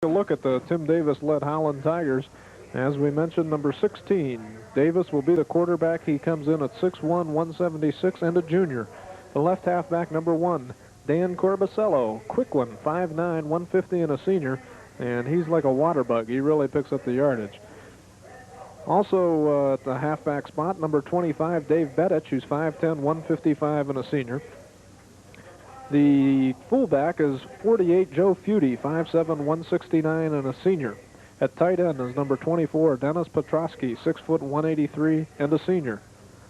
a look at the Tim Davis-led Howland Tigers. As we mentioned, number 16, Davis will be the quarterback. He comes in at 6'1", 176, and a junior. The left halfback, number 1, Dan Corbicello, quick one, 5'9", 150, and a senior. And he's like a water bug. He really picks up the yardage. Also at the halfback spot, number 25, Dave Bedich, who's 5'10", 155, and a senior. The fullback is 48, Joe Feudy, 5'7", 169, and a senior. At tight end is number 24, Dennis Petrosky, 6 foot 183, and a senior.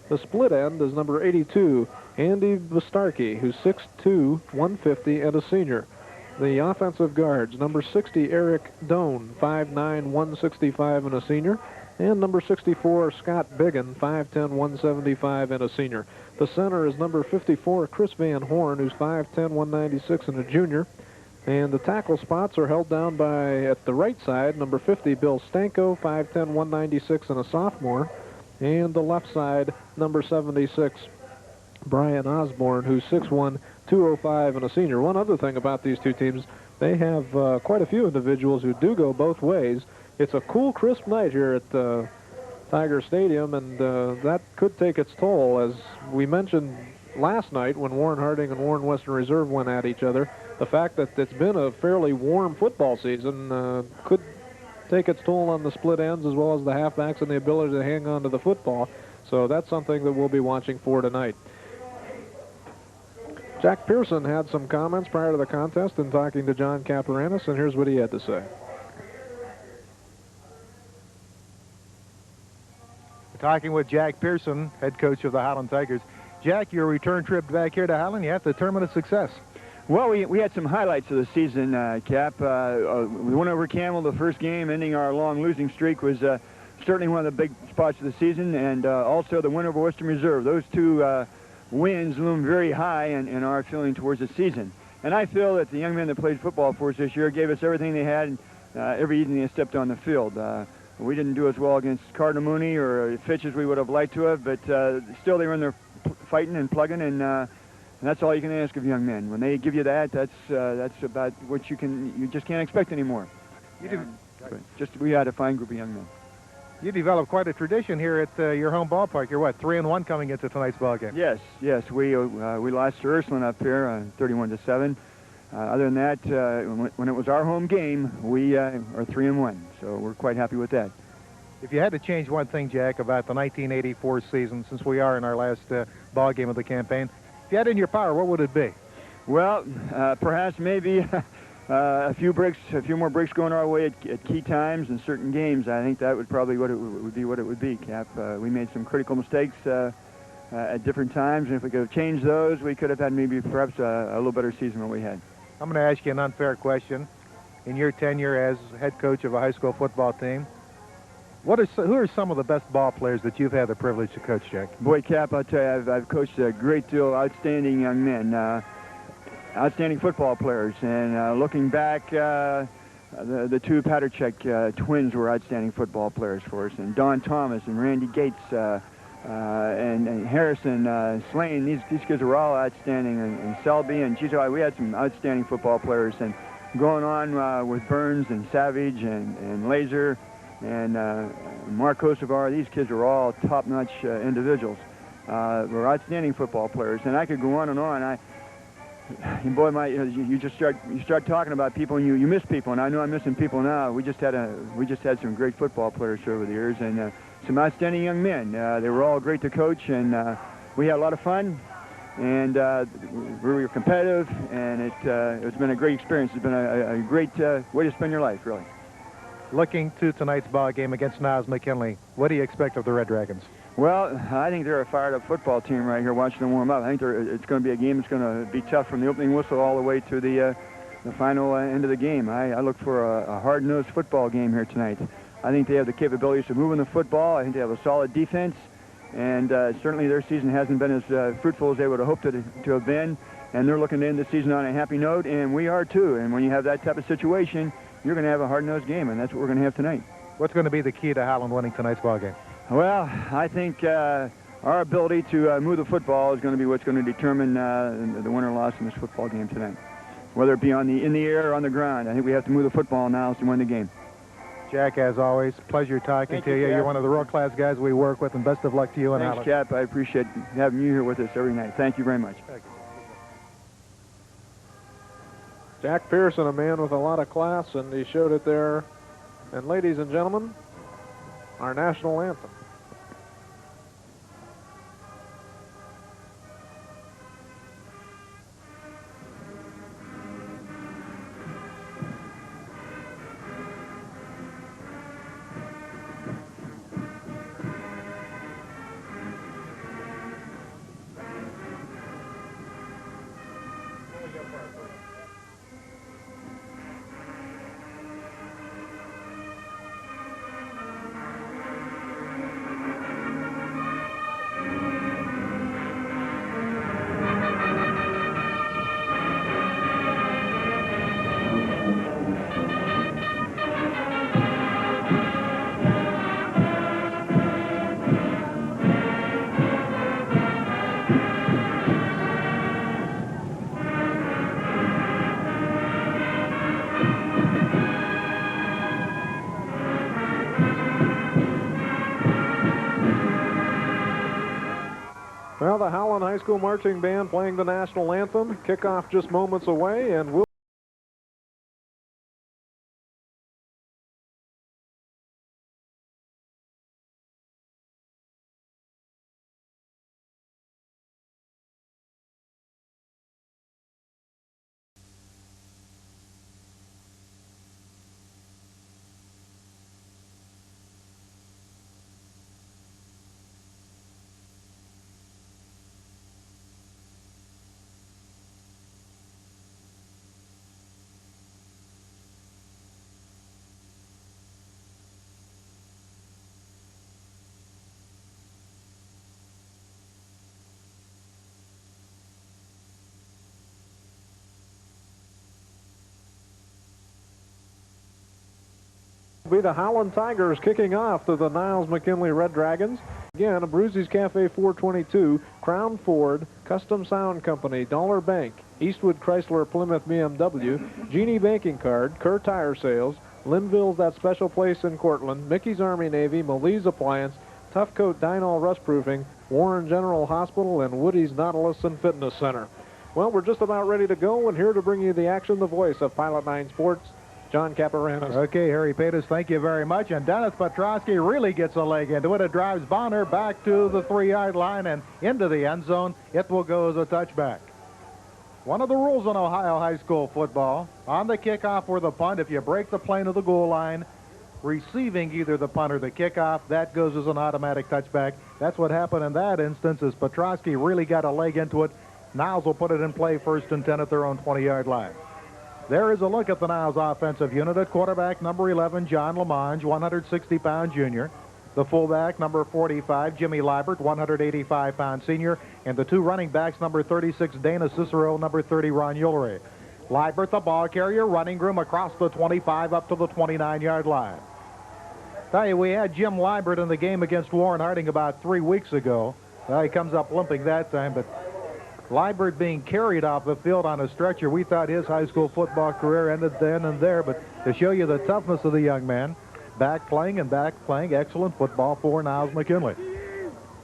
The split end is number 82, Andy Vistarkey, who's 6'2", 150, and a senior. The offensive guards, number 60, Eric Doan, 5'9", 165, and a senior. And number 64, Scott Biggin, 5'10", 175, and a senior. The center is number 54, Chris Van Horn, who's 5'10", 196, and a junior. And the tackle spots are held down by, at the right side, number 50, Bill Stanko, 5'10", 196, and a sophomore. And the left side, number 76, Brian Osborne, who's 6'1", 205, and a senior. One other thing about these two teams, they have quite a few individuals who do go both ways. It's a cool, crisp night here at Tiger Stadium, and that could take its toll. As we mentioned last night when Warren Harding and Warren Western Reserve went at each other, the fact that it's been a fairly warm football season could take its toll on the split ends as well as the halfbacks and the ability to hang on to the football. So that's something that we'll be watching for tonight. Jack Pearson had some comments prior to the contest in talking to John Caparanus, and here's what he had to say. Talking with Jack Pearson, head coach of the Howland Tigers. Jack, your return trip back here to Howland, you have to determine a success. Well, we had some highlights of the season, Cap. We went over Campbell the first game, ending our long losing streak was certainly one of the big spots of the season, and also the win over Western Reserve. Those two wins loom very high in our feeling towards the season. And I feel that the young men that played football for us this year gave us everything they had every evening they stepped on the field. We didn't do as well against Cardinal Mooney or Fitch as we would have liked to have, but still they were in there fighting and plugging, and that's all you can ask of young men. When they give you that, that's about what you just can't expect anymore. We had a fine group of young men. You developed quite a tradition here at your home ballpark. You're what, 3-1 coming into tonight's ball game? Yes. We lost to Ursuline up here 31-7. Other than that, when it was our home game, we are 3-1, so we're quite happy with that. If you had to change one thing, Jack, about the 1984 season, since we are in our last ball game of the campaign, if you had it in your power, what would it be? Well, perhaps maybe a few more breaks going our way at key times in certain games. I think that would probably what it would be, Cap. We made some critical mistakes at different times, and if we could have changed those, we could have had maybe perhaps a little better season than we had. I'm going to ask you an unfair question. In your tenure as head coach of a high school football team, who are some of the best ball players that you've had the privilege to coach, Jack? Boy, Cap, I'll tell you, I've coached a great deal of outstanding young men, outstanding football players. And looking back, the two Paterchek twins were outstanding football players for us. And Don Thomas and Randy Gates and Harrison, Slane, these kids were all outstanding. And Selby and Gito, we had some outstanding football players. And going on with Burns and Savage and Laser and Mark Kosovar, these kids are all top-notch individuals. Were outstanding football players, and I could go on and on. Boy, you start talking about people, and you miss people, and I know I'm missing people now. We just had some great football players over the years, and some outstanding young men. They were all great to coach, and we had a lot of fun, and we were competitive, and it's been a great experience. It's been a great way to spend your life, really. Looking to tonight's ball game against Niles McKinley, what do you expect of the Red Dragons? Well, I think they're a fired-up football team right here watching them warm up. I think it's going to be a game that's going to be tough from the opening whistle all the way to the final end of the game. I look for a hard-nosed football game here tonight. I think they have the capabilities of moving the football. I think they have a solid defense, and certainly their season hasn't been as fruitful as they would have hoped to have been, and they're looking to end the season on a happy note, and we are too. And when you have that type of situation, you're going to have a hard-nosed game, and that's what we're going to have tonight. What's going to be the key to Howland winning tonight's ball game? Well, I think our ability to move the football is going to be what's going to determine the win or loss in this football game tonight. whether it be in the air or on the ground. I think we have to move the football now to win the game. Jack, as always, pleasure talking to you. You're one of the world-class guys we work with, and best of luck to you and Thanks, Howland. Cap. I appreciate having you here with us every night. Thank you very much. Jack Pearson, a man with a lot of class, and he showed it there. And ladies and gentlemen, our national anthem. Well, the Howland High School Marching Band playing the national anthem. Kickoff just moments away, and we'll be the Howland Tigers kicking off to the Niles McKinley Red Dragons. Again, Abruzzi's Cafe 422, Crown Ford, Custom Sound Company, Dollar Bank, Eastwood Chrysler Plymouth BMW, Genie Banking Card, Kerr Tire Sales, Linville's That Special Place in Cortland, Mickey's Army Navy, Malise Appliance, Tough Coat Dynol Rust Proofing, Warren General Hospital, and Woody's Nautilus and Fitness Center. Well, we're just about ready to go, and here to bring you the action, the voice of Pilot 9 Sports, John Caparanis. Okay, Harry Patus, thank you very much. And Dennis Petrosky really gets a leg into it. It drives Bonner back to the 3-yard line and into the end zone. It will go as a touchback. One of the rules in Ohio high school football, on the kickoff or the punt, if you break the plane of the goal line, receiving either the punt or the kickoff, that goes as an automatic touchback. That's what happened in that instance, as Petrosky really got a leg into it. Niles will put it in play 1st and 10 at their own 20-yard line. There is a look at the Niles offensive unit. At quarterback, number 11, John Lamonge, 160-pound junior. The fullback, number 45, Jimmy Liebert, 185-pound senior. And the two running backs, number 36, Dana Cicero, number 30, Ron Ullery. Liebert, the ball carrier, running room across the 25 up to the 29-yard line. Tell you, we had Jim Liebert in the game against Warren Harding about 3 weeks ago. Well, he comes up limping that time, but Liebert being carried off the field on a stretcher. We thought his high school football career ended then and there, but to show you the toughness of the young man, back playing excellent football for Niles McKinley.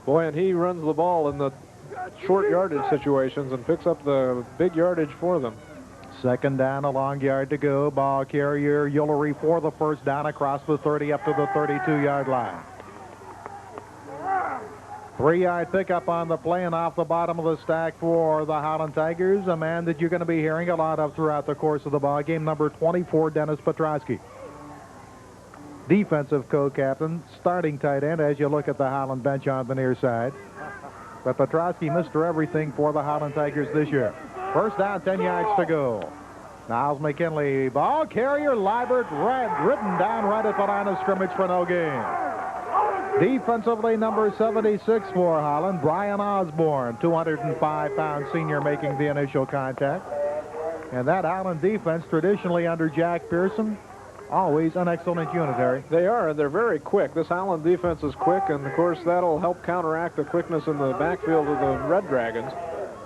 Boy, and he runs the ball in the short yardage situations and picks up the big yardage for them. 2nd down, a long yard to go. Ball carrier Ullery for the 1st down across the 30 up to the 32-yard line. 3-yard pickup on the play and off the bottom of the stack for the Howland Tigers, a man that you're going to be hearing a lot of throughout the course of the ball game, number 24, Dennis Petrosky. Defensive co-captain, starting tight end as you look at the Howland bench on the near side. But Petrosky, Mr. Everything for the Howland Tigers this year. 1st down, 10 yards to go. Niles McKinley, ball carrier, Liebert, ridden down right at the line of scrimmage for no gain. Defensively, number 76 for Howland, Brian Osborne, 205-pound senior, making the initial contact. And that Howland defense, traditionally under Jack Pearson, always an excellent unit, Harry. They are, and they're very quick. This Howland defense is quick, and of course that'll help counteract the quickness in the backfield of the Red Dragons.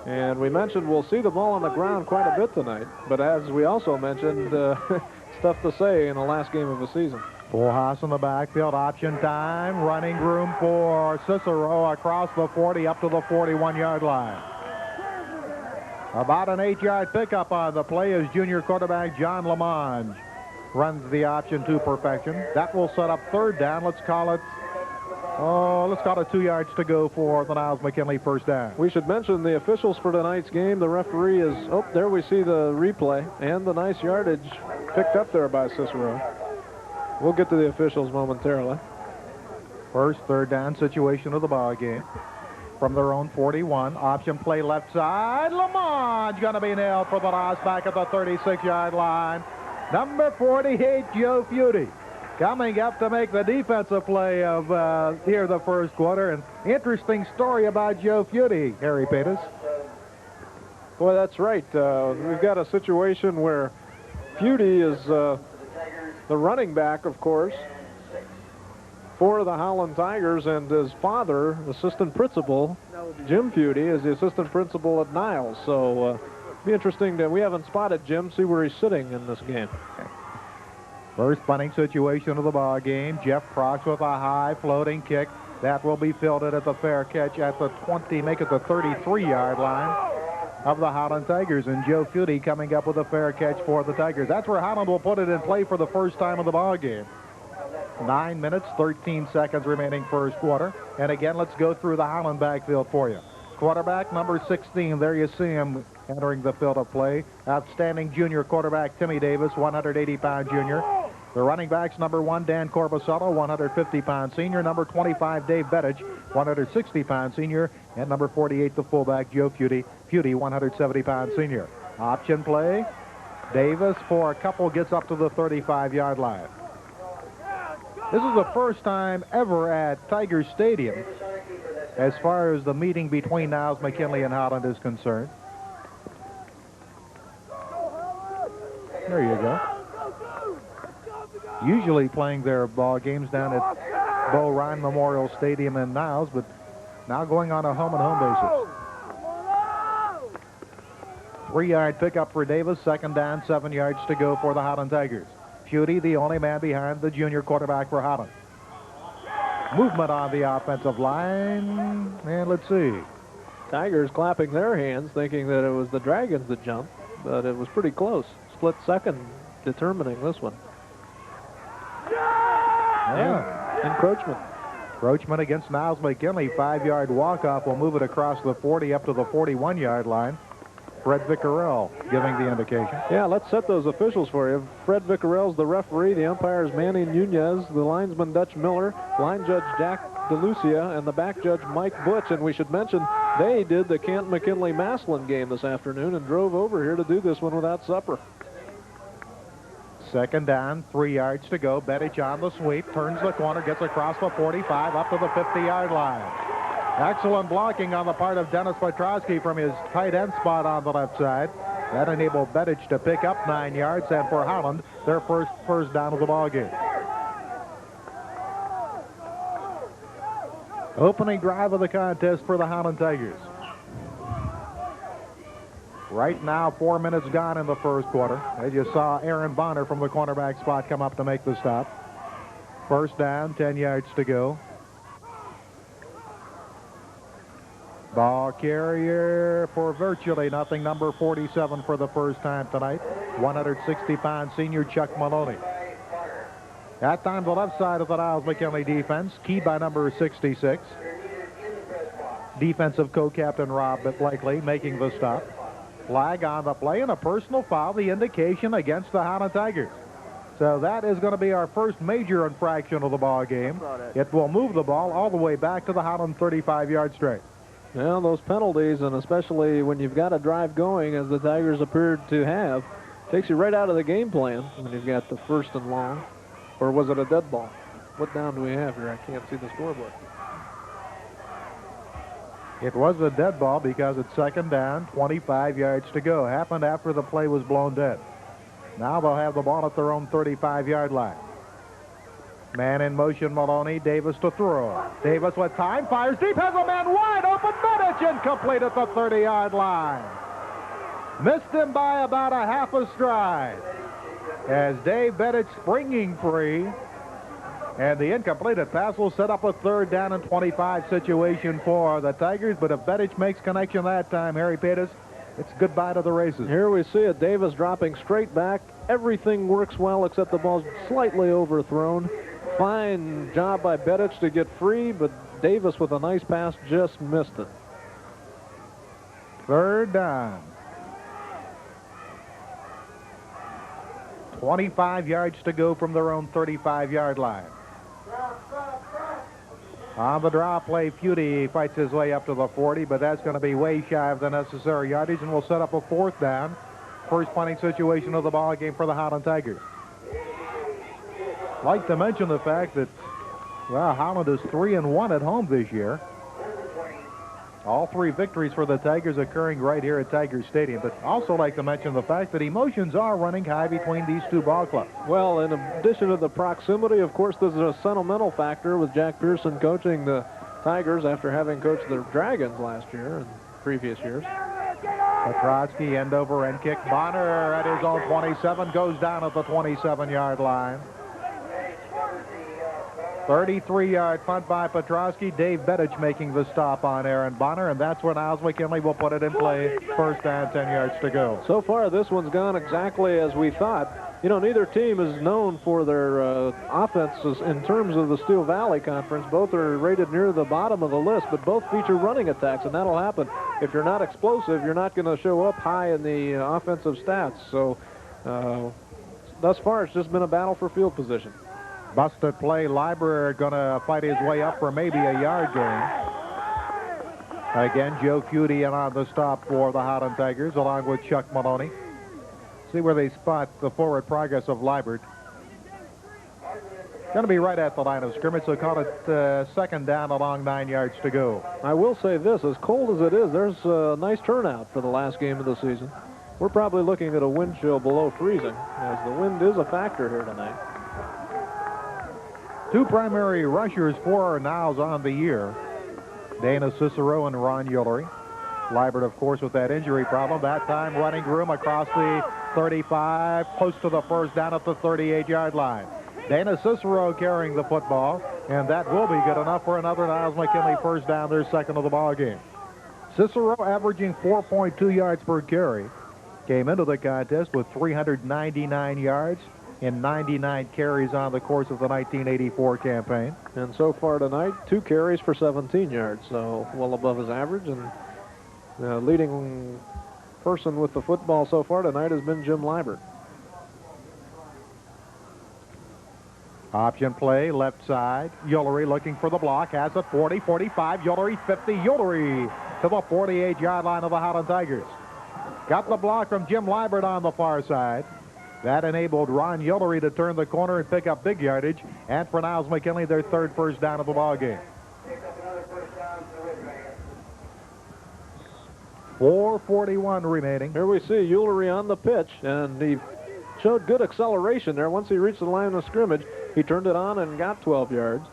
And we mentioned we'll see the ball on the ground quite a bit tonight. But as we also mentioned, it's tough to say in the last game of the season. Full house in the backfield, option time, running room for Cicero across the 40 up to the 41-yard line. About an 8-yard pickup on the play as junior quarterback John Lamonge runs the option to perfection. That will set up third down. Let's call it 2 yards to go for the Niles McKinley first down. We should mention the officials for tonight's game. The referee is, there we see the replay and the nice yardage picked up there by Cicero. We'll get to the officials momentarily. First third down situation of the ball game. From their own 41, option play left side. Lamonge going to be nailed for the loss back at the 36-yard line. Number 48, Joe Feudy, coming up to make the defensive play of here the first quarter. An interesting story about Joe Feudy, Harry Peters. Boy, that's right. We've got a situation where Feudy is the running back, of course, for the Howland Tigers, and his father, assistant principal, Jim Feudy, is the assistant principal at Niles. So it'll be interesting we haven't spotted Jim, see where he's sitting in this game. First punting situation of the ball game. Jeff Prox with a high floating kick. That will be fielded at the fair catch at the 20, make it the 33-yard line of the Howland Tigers. And Joe Feudy coming up with a fair catch for the Tigers. That's where Howland will put it in play for the first time of the ball game. 9 minutes, 13 seconds remaining first quarter. And again, let's go through the Howland backfield for you. Quarterback number 16, there you see him entering the field of play. Outstanding junior quarterback Timmy Davis, 180-pound junior. The running backs, number 1, Dan Corbusello, 150-pound senior. Number 25, Dave Bettich, 160-pound senior. And number 48, the fullback, Joe Feudy, 170-pound senior. Option play. Davis, for a couple, gets up to the 35-yard line. This is the first time ever at Tiger Stadium as far as the meeting between Niles McKinley and Howland is concerned. There you go. Usually playing their ball games down at Bo Ryan Memorial Stadium in Niles, but now going on a home-and-home basis. 3-yard pickup for Davis. Second down, 7 yards to go for the Howland Tigers. Feudy, the only man behind the junior quarterback for Howland. Movement on the offensive line, and let's see. Tigers clapping their hands, thinking that it was the Dragons that jumped, but it was pretty close. Split second determining this one. Yeah. Encroachment. Encroachment against Niles McKinley. 5-yard walk-off will move it across the 40 up to the 41-yard line. Fred Vickerell giving the indication. Yeah, let's set those officials for you. Fred Vickerell's the referee. The umpires Manny Nunez, the linesman Dutch Miller, line judge Jack DeLucia, and the back judge Mike Butch. And we should mention they did the Canton McKinley Massillon game this afternoon and drove over here to do this one without supper. Second down, 3 yards to go. Bettich on the sweep, turns the corner, gets across the 45 up to the 50-yard line. Excellent blocking on the part of Dennis Petrosky from his tight end spot on the left side. That enabled Bettich to pick up 9 yards, and for Howland, their first down of the ball game. Opening drive of the contest for the Howland Tigers. Right now, 4 minutes gone in the first quarter. As you saw Aaron Bonner from the cornerback spot come up to make the stop. First down, 10 yards to go. Ball carrier for virtually nothing, number 47 for the first time tonight. 160-pound senior Chuck Maloney. That time the left side of the Niles McKinley defense, keyed by number 66. Defensive co-captain Rob Blakely making the stop. Flag on the play and a personal foul, the indication against the Howland Tigers. So that is going to be our first major infraction of the ball game. It will move the ball all the way back to the Howland 35-yard straight. Well, those penalties, and especially when you've got a drive going, as the Tigers appeared to have, takes you right out of the game plan when you've got the first and long. Or was it a dead ball? What down do we have here? I can't see the scoreboard. It was a dead ball because it's second down, 25 yards to go. Happened after the play was blown dead. Now they'll have the ball at their own 35-yard line. Man in motion, Maloney. Davis to throw. Davis with time, fires deep, has a man wide open. Bedich incomplete at the 30-yard line. Missed him by about a half a stride. As Dave Bedich springing free. And the incompleted pass will set up a 3rd down and 25 situation for the Tigers. But if Bedich makes connection that time, Harry Pettis, it's goodbye to the races. Here we see it. Davis dropping straight back. Everything works well except the ball's slightly overthrown. Fine job by Bedich to get free, but Davis with a nice pass just missed it. 3rd down. 25 yards to go from their own 35-yard line. On the draw play, Feudy fights his way up to the 40, but that's going to be way shy of the necessary yardage, and will set up a 4th down. First punting situation of the ball game for the Howland Tigers. I'd like to mention the fact that, well, Howland is 3-1 at home this year. All 3 victories for the Tigers occurring right here at Tiger Stadium. But also like to mention the fact that emotions are running high between these 2 ball clubs. Well, in addition to the proximity, of course, there's a sentimental factor with Jack Pearson coaching the Tigers after having coached the Dragons last year and previous years. Petrosky end over end kick. Bonner at his own 27 goes down at the 27-yard line. 33-yard punt by Petrosky. Dave Bedich making the stop on Aaron Bonner, and that's where Niles McKinley will put it in play. 1st down, 10 yards to go. So far, this one's gone exactly as we thought. You know, neither team is known for their offenses in terms of the Steel Valley Conference. Both are rated near the bottom of the list, but both feature running attacks, and that'll happen. If you're not explosive, you're not going to show up high in the offensive stats. So, thus far, it's just been a battle for field position. Busted play. Lieber going to fight his way up for maybe a yard gain. Again, Joe Feudy on the stop for the Howland Tigers, along with Chuck Maloney. See where they spot the forward progress of Liebert. Going to be right at the line of scrimmage, so call it 2nd down along 9 yards to go. I will say this, as cold as it is, there's a nice turnout for the last game of the season. We're probably looking at a wind chill below freezing, as the wind is a factor here tonight. 2 primary rushers for Niles on the year. Dana Cicero and Ron Ullery. Liebert, of course, with that injury problem. That time running room across the 35, close to the 1st down at the 38-yard line. Dana Cicero carrying the football, and that will be good enough for another Niles McKinley 1st down, their 2nd of the ball game. Cicero averaging 4.2 yards per carry. Came into the contest with 399 yards in 99 carries on the course of the 1984 campaign. And so far tonight, 2 carries for 17 yards, so well above his average. And the leading person with the football so far tonight has been Jim Liebert. Option play, left side. Ullery looking for the block, has it 40, 45, Ullery 50, Ullery to the 48-yard line of the Howland Tigers. Got the block from Jim Liebert on the far side. That enabled Ron Ullery to turn the corner and pick up big yardage. And for Niles McKinley, their 3rd 1st down of the ball game. 4:41 remaining. Here we see Ullery on the pitch, and he showed good acceleration there. Once he reached the line of scrimmage, he turned it on and got 12 yards.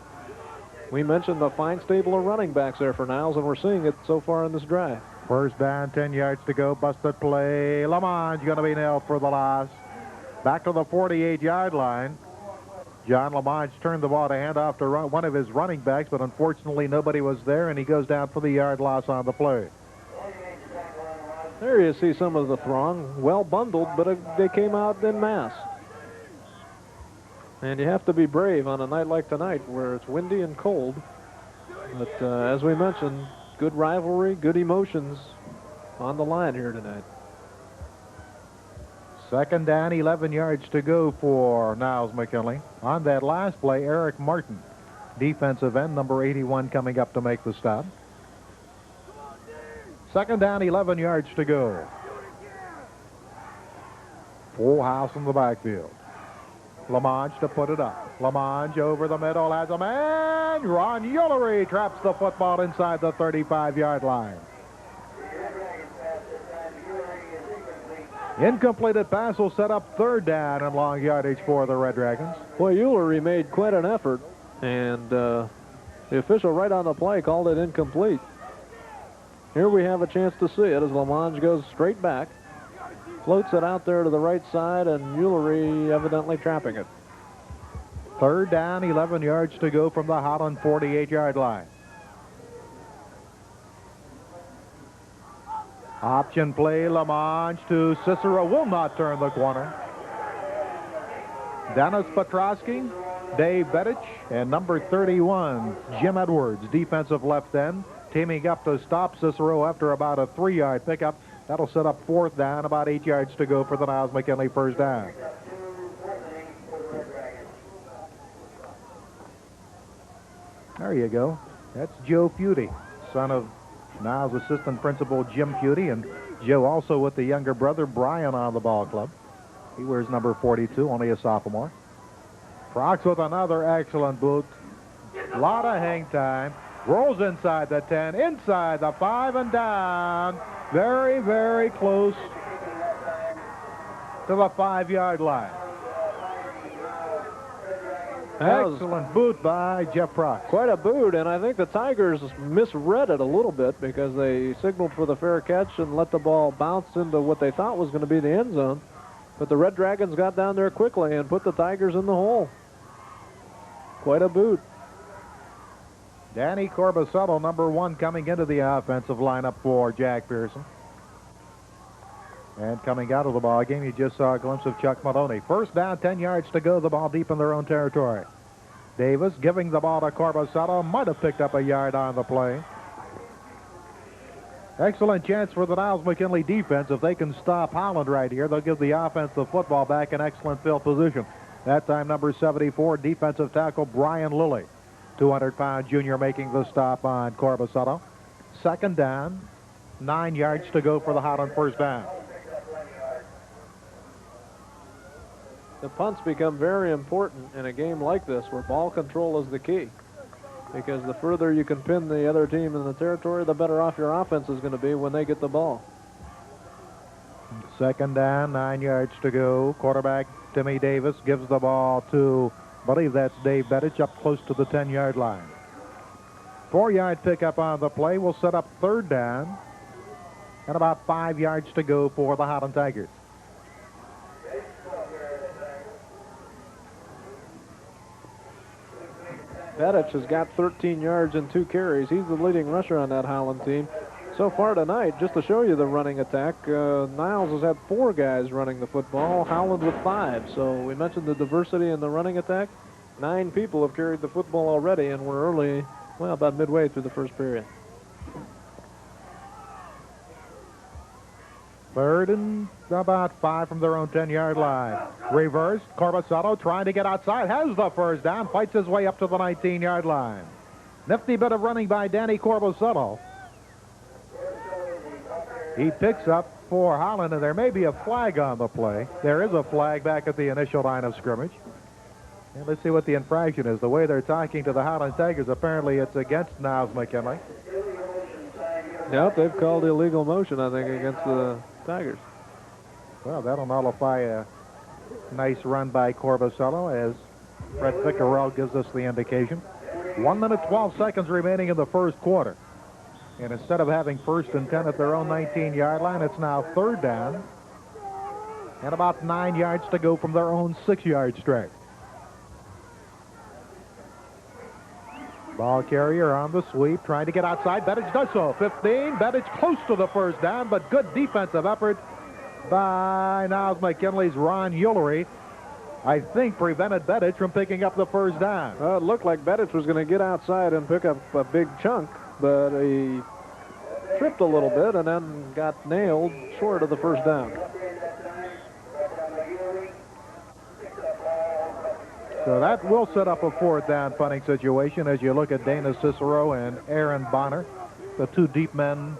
We mentioned the fine stable of running backs there for Niles, and we're seeing it so far in this drive. 1st down, 10 yards to go. Busted play. Lamont going to be nailed for the loss. Back to the 48-yard line. John Lamont turned the ball to hand off to one of his running backs, but unfortunately nobody was there, and he goes down for the yard loss on the play. There you see some of the throng, well bundled, but they came out en masse. And you have to be brave on a night like tonight where it's windy and cold. But as we mentioned, good rivalry, good emotions on the line here tonight. 2nd down, 11 yards to go for Niles McKinley. On that last play, Eric Martin, defensive end, number 81, coming up to make the stop. 2nd down, 11 yards to go. Full house in the backfield. Lamonge to put it up. Lamonge over the middle has a man. Ron Ullery traps the football inside the 35-yard line. Incompleted pass will set up third down and long yardage for the Red Dragons. Well, Eulery made quite an effort, and the official right on the play called it incomplete. Here we have a chance to see it as Lamonge goes straight back, floats it out there to the right side, and Eulery evidently trapping it. Third down, 11 yards to go from the Howland 48-yard line. Option play, Lamonge to Cicero, will not turn the corner. Dennis Petrosky, Dave Bedich, and number 31, Jim Edwards, defensive left end, teaming up to stop Cicero after about a 3-yard pickup. That'll set up fourth down, about 8 yards to go for the Niles McKinley first down. There you go. That's Joe Feudy, son of Niles assistant principal Jim Feudy, and Joe also with the younger brother Brian on the ball club. He wears number 42, only a sophomore. Prox with another excellent boot. A lot of hang time. Rolls inside the 10, inside the 5, and down. Very, very close to the 5-yard line. Excellent boot by Jeff Prox. Quite a boot, and I think the Tigers misread it a little bit because they signaled for the fair catch and let the ball bounce into what they thought was going to be the end zone. But the Red Dragons got down there quickly and put the Tigers in the hole. Quite a boot. Danny Corbusetto, number 1, coming into the offensive lineup for Jack Pearson. And coming out of the ball game, you just saw a glimpse of Chuck Maloney. First down, 10 yards to go, the ball deep in their own territory. Davis giving the ball to Corbusetto, might have picked up a yard on the play. Excellent chance for the Niles McKinley defense. If they can stop Howland right here, they'll give the offense the football back in excellent field position. That time, number 74, defensive tackle Brian Lilly. 200-pound junior making the stop on Corbusetto. Second down, 9 yards to go for the Howland first down. The punts become very important in a game like this where ball control is the key. Because the further you can pin the other team in the territory, the better off your offense is going to be when they get the ball. Second down, 9 yards to go. Quarterback Timmy Davis gives the ball to, I believe that's Dave Bedich, up close to the 10-yard line. 4-yard pickup on the play will set up third down. And about 5 yards to go for the Howland Tigers. Bedich has got 13 yards and 2 carries. He's the leading rusher on that Howland team. So far tonight, just to show you the running attack, Niles has had 4 guys running the football, Howland with 5. So we mentioned the diversity in the running attack. 9 people have carried the football already, and we're early, well, about midway through the first period. Third and about 5 from their own 10-yard line. Reversed. Corbusetto trying to get outside. Has the first down. Fights his way up to the 19-yard line. Nifty bit of running by Danny Corbusetto. He picks up for Howland, and there may be a flag on the play. There is a flag back at the initial line of scrimmage. And let's see what the infraction is. The way they're talking to the Howland Tigers, apparently it's against Niles McKinley. Yep, they've called illegal motion, I think, against the Tigers. Well, that'll nullify a nice run by Corbusetto as Fred Pickerell gives us the indication. 1 minute, 12 seconds remaining in the first quarter. And instead of having first and 10 at their own 19-yard line, it's now third down. And about 9 yards to go from their own 6-yard stretch. Ball carrier on the sweep, trying to get outside. Bedich does so. 15. Bedich close to the first down, but good defensive effort by Niles McKinley's Ron Eulery. I think prevented Bedich from picking up the first down. It looked like Bedich was going to get outside and pick up a big chunk, but he tripped a little bit and then got nailed short of the first down. So that will set up a fourth down punting situation as you look at Dana Cicero and Aaron Bonner, the 2 deep men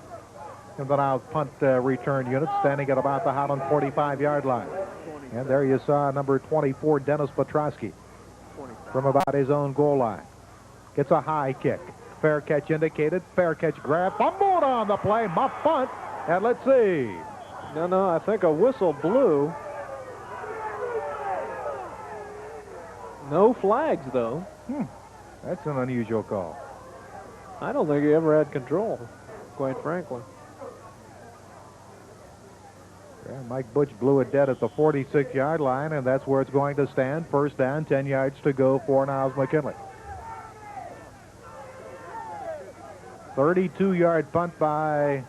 in the Niles punt return unit, standing at about the Howland 45-yard line. And there you saw number 24, Dennis Petrosky, from about his own goal line. Gets a high kick. Fair catch indicated. Fair catch grab. Fumbled on the play. Muff punt. And let's see. No, I think a whistle blew. No flags, though. That's an unusual call. I don't think he ever had control, quite frankly. Yeah, Mike Butch blew it dead at the 46-yard line, and that's where it's going to stand. First down, 10 yards to go for Niles McKinley. 32-yard punt by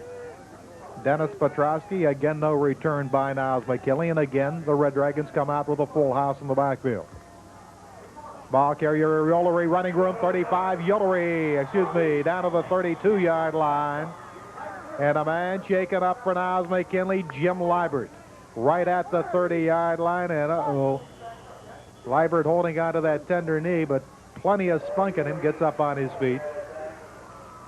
Dennis Petrosky. Again, no return by Niles McKinley. And again, the Red Dragons come out with a full house in the backfield. Ball carrier, Yolery, running room, 35. Yolery, down to the 32-yard line. And a man shaken up for Niles McKinley, Jim Liebert. Right at the 30-yard line, and Liebert holding on to that tender knee, but plenty of spunk in him, gets up on his feet.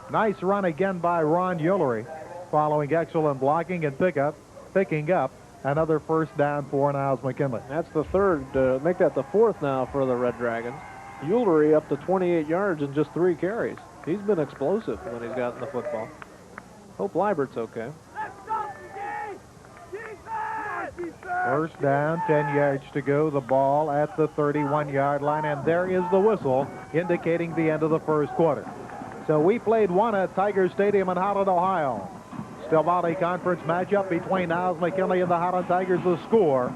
Nice run again by Ron Yolery, following excellent blocking and picking up another first down for Niles McKinley. That's the third, make that the fourth now for the Red Dragons. Yolery up to 28 yards in just 3 carries. He's been explosive when he's gotten the football. Hope Liebert's okay. First down, 10 yards to go. The ball at the 31-yard line, and there is the whistle indicating the end of the first quarter. So we played one at Tiger Stadium in Howland, Ohio. Still Valley Conference matchup between Niles McKinley and the Howland Tigers. The score,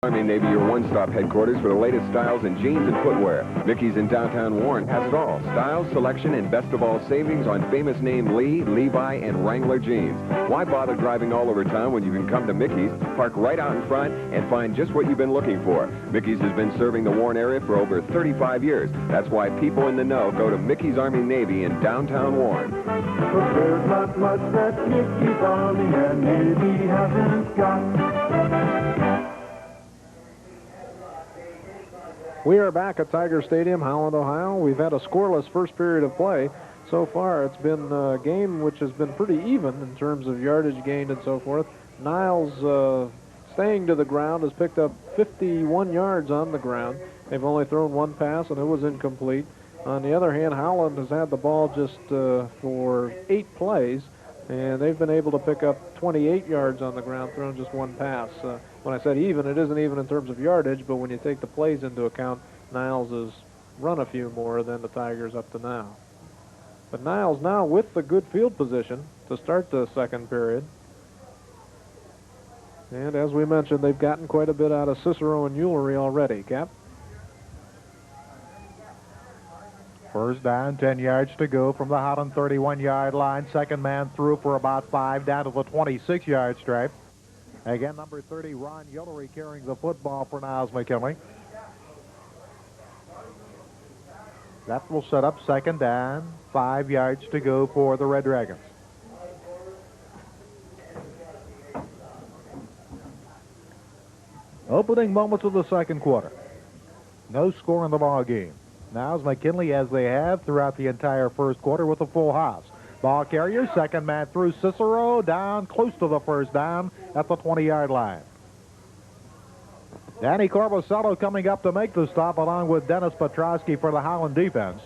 Army Navy, your one-stop headquarters for the latest styles in jeans and footwear. Mickey's in downtown Warren has it all. Styles, selection, and best of all, savings on famous name Lee, Levi, and Wrangler jeans. Why bother driving all over town when you can come to Mickey's, park right out in front, and find just what you've been looking for? Mickey's has been serving the Warren area for over 35 years. That's why people in the know go to Mickey's Army Navy in downtown Warren. But there's not much that Mickey's Army and Navy hasn't got. We are back at Tiger Stadium, Howland, Ohio. We've had a scoreless first period of play. So far, it's been a game which has been pretty even in terms of yardage gained and so forth. Niles, staying to the ground, has picked up 51 yards on the ground. They've only thrown one pass, and it was incomplete. On the other hand, Howland has had the ball just for 8 plays, and they've been able to pick up 28 yards on the ground, thrown just one pass. When I said even, it isn't even in terms of yardage, but when you take the plays into account, Niles has run a few more than the Tigers up to now. But Niles now with the good field position to start the second period. And as we mentioned, they've gotten quite a bit out of Cicero and Yolery already. Cap? first down, 10 yards to go from the Howland 31-yard line. Second man through for about 5 down to the 26-yard stripe. Again, number 30, Ron Yolery, carrying the football for Niles McKinley. That will set up second down, 5 yards to go for the Red Dragons. Opening moments of the second quarter. No score in the ball game. Niles McKinley, as they have throughout the entire first quarter, with a full house. Ball carrier, second man through, Cicero, down close to the first down at the 20-yard line. Danny Corbusello coming up to make the stop along with Dennis Petrosky for the Howland defense.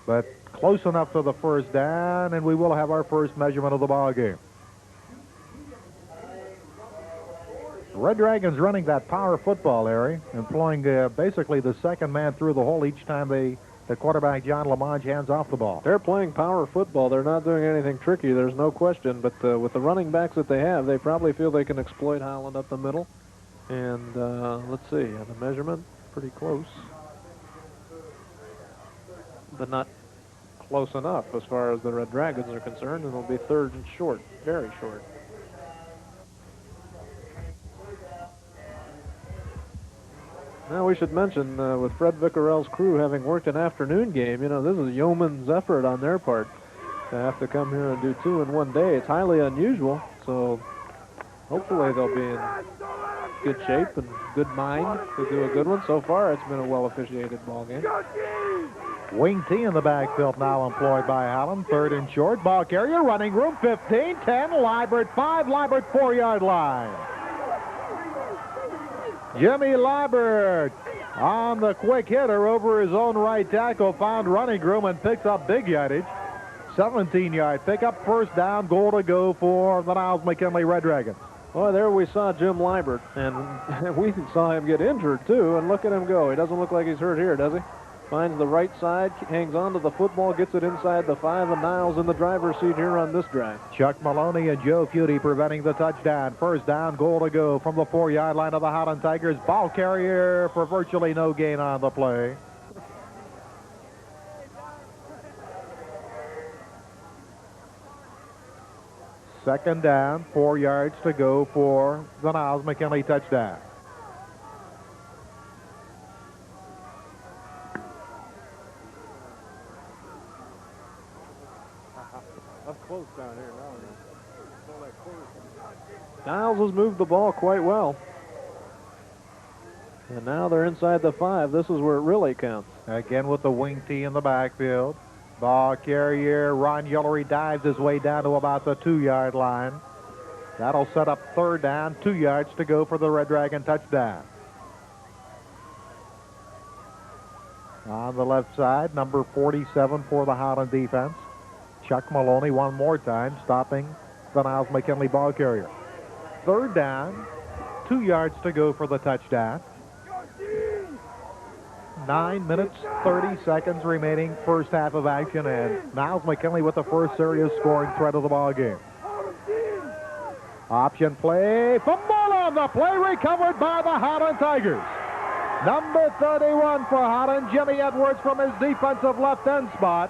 But close enough to the first down, and we will have our first measurement of the ball game. Red Dragons running that power football, Larry, employing basically the second man through the hole each time the quarterback, John Lamonge, hands off the ball. They're playing power football. They're not doing anything tricky, there's no question. But with the running backs that they have, they probably feel they can exploit Howland up the middle. And let's see, the measurement, pretty close. But not close enough as far as the Red Dragons are concerned. And it'll be third and short, very short. Now we should mention, with Fred Vickerell's crew having worked an afternoon game, you know, this is a yeoman's effort on their part to have to come here and do 2 in one day. It's highly unusual, so hopefully they'll be in good shape and good mind to do a good one. So far, it's been a well-officiated ball game. Wing T in the backfield now employed by Howland. Third and short. Ball carrier, running room, 15, 10, Liebert 5, Liebert 4-yard line. Jimmy Liebert on the quick hitter over his own right tackle, found running room and picks up big yardage. 17-yard pickup, first down, goal to go for the Niles McKinley Red Dragons. Boy, there we saw Jim Liebert, and we saw him get injured, too, and look at him go. He doesn't look like he's hurt here, does he? Finds the right side, hangs on to the football, gets it inside the 5, and Niles in the driver's seat here on this drive. Chuck Maloney and Joe Feudy preventing the touchdown. First down, goal to go from the 4-yard line of the Howland Tigers. Ball carrier for virtually no gain on the play. Second down, 4 yards to go for the Niles McKinley touchdown. Up close down here now. Niles has moved the ball quite well. And now they're inside the 5. This is where it really counts. Again with the wing tee in the backfield. Ball carrier, Ron Yellery dives his way down to about the 2-yard line. That'll set up third down, 2 yards to go for the Red Dragon touchdown. On the left side, number 47 for the Howland defense. Chuck Maloney one more time, stopping the Niles McKinley ball carrier. Third down, 2 yards to go for the touchdown. 9 minutes, 30 seconds remaining, first half of action, and Niles McKinley with the first serious scoring threat of the ball game. Option play, football on the play, recovered by the Howland Tigers. Number 31 for Howland, Jimmy Edwards from his defensive left end spot.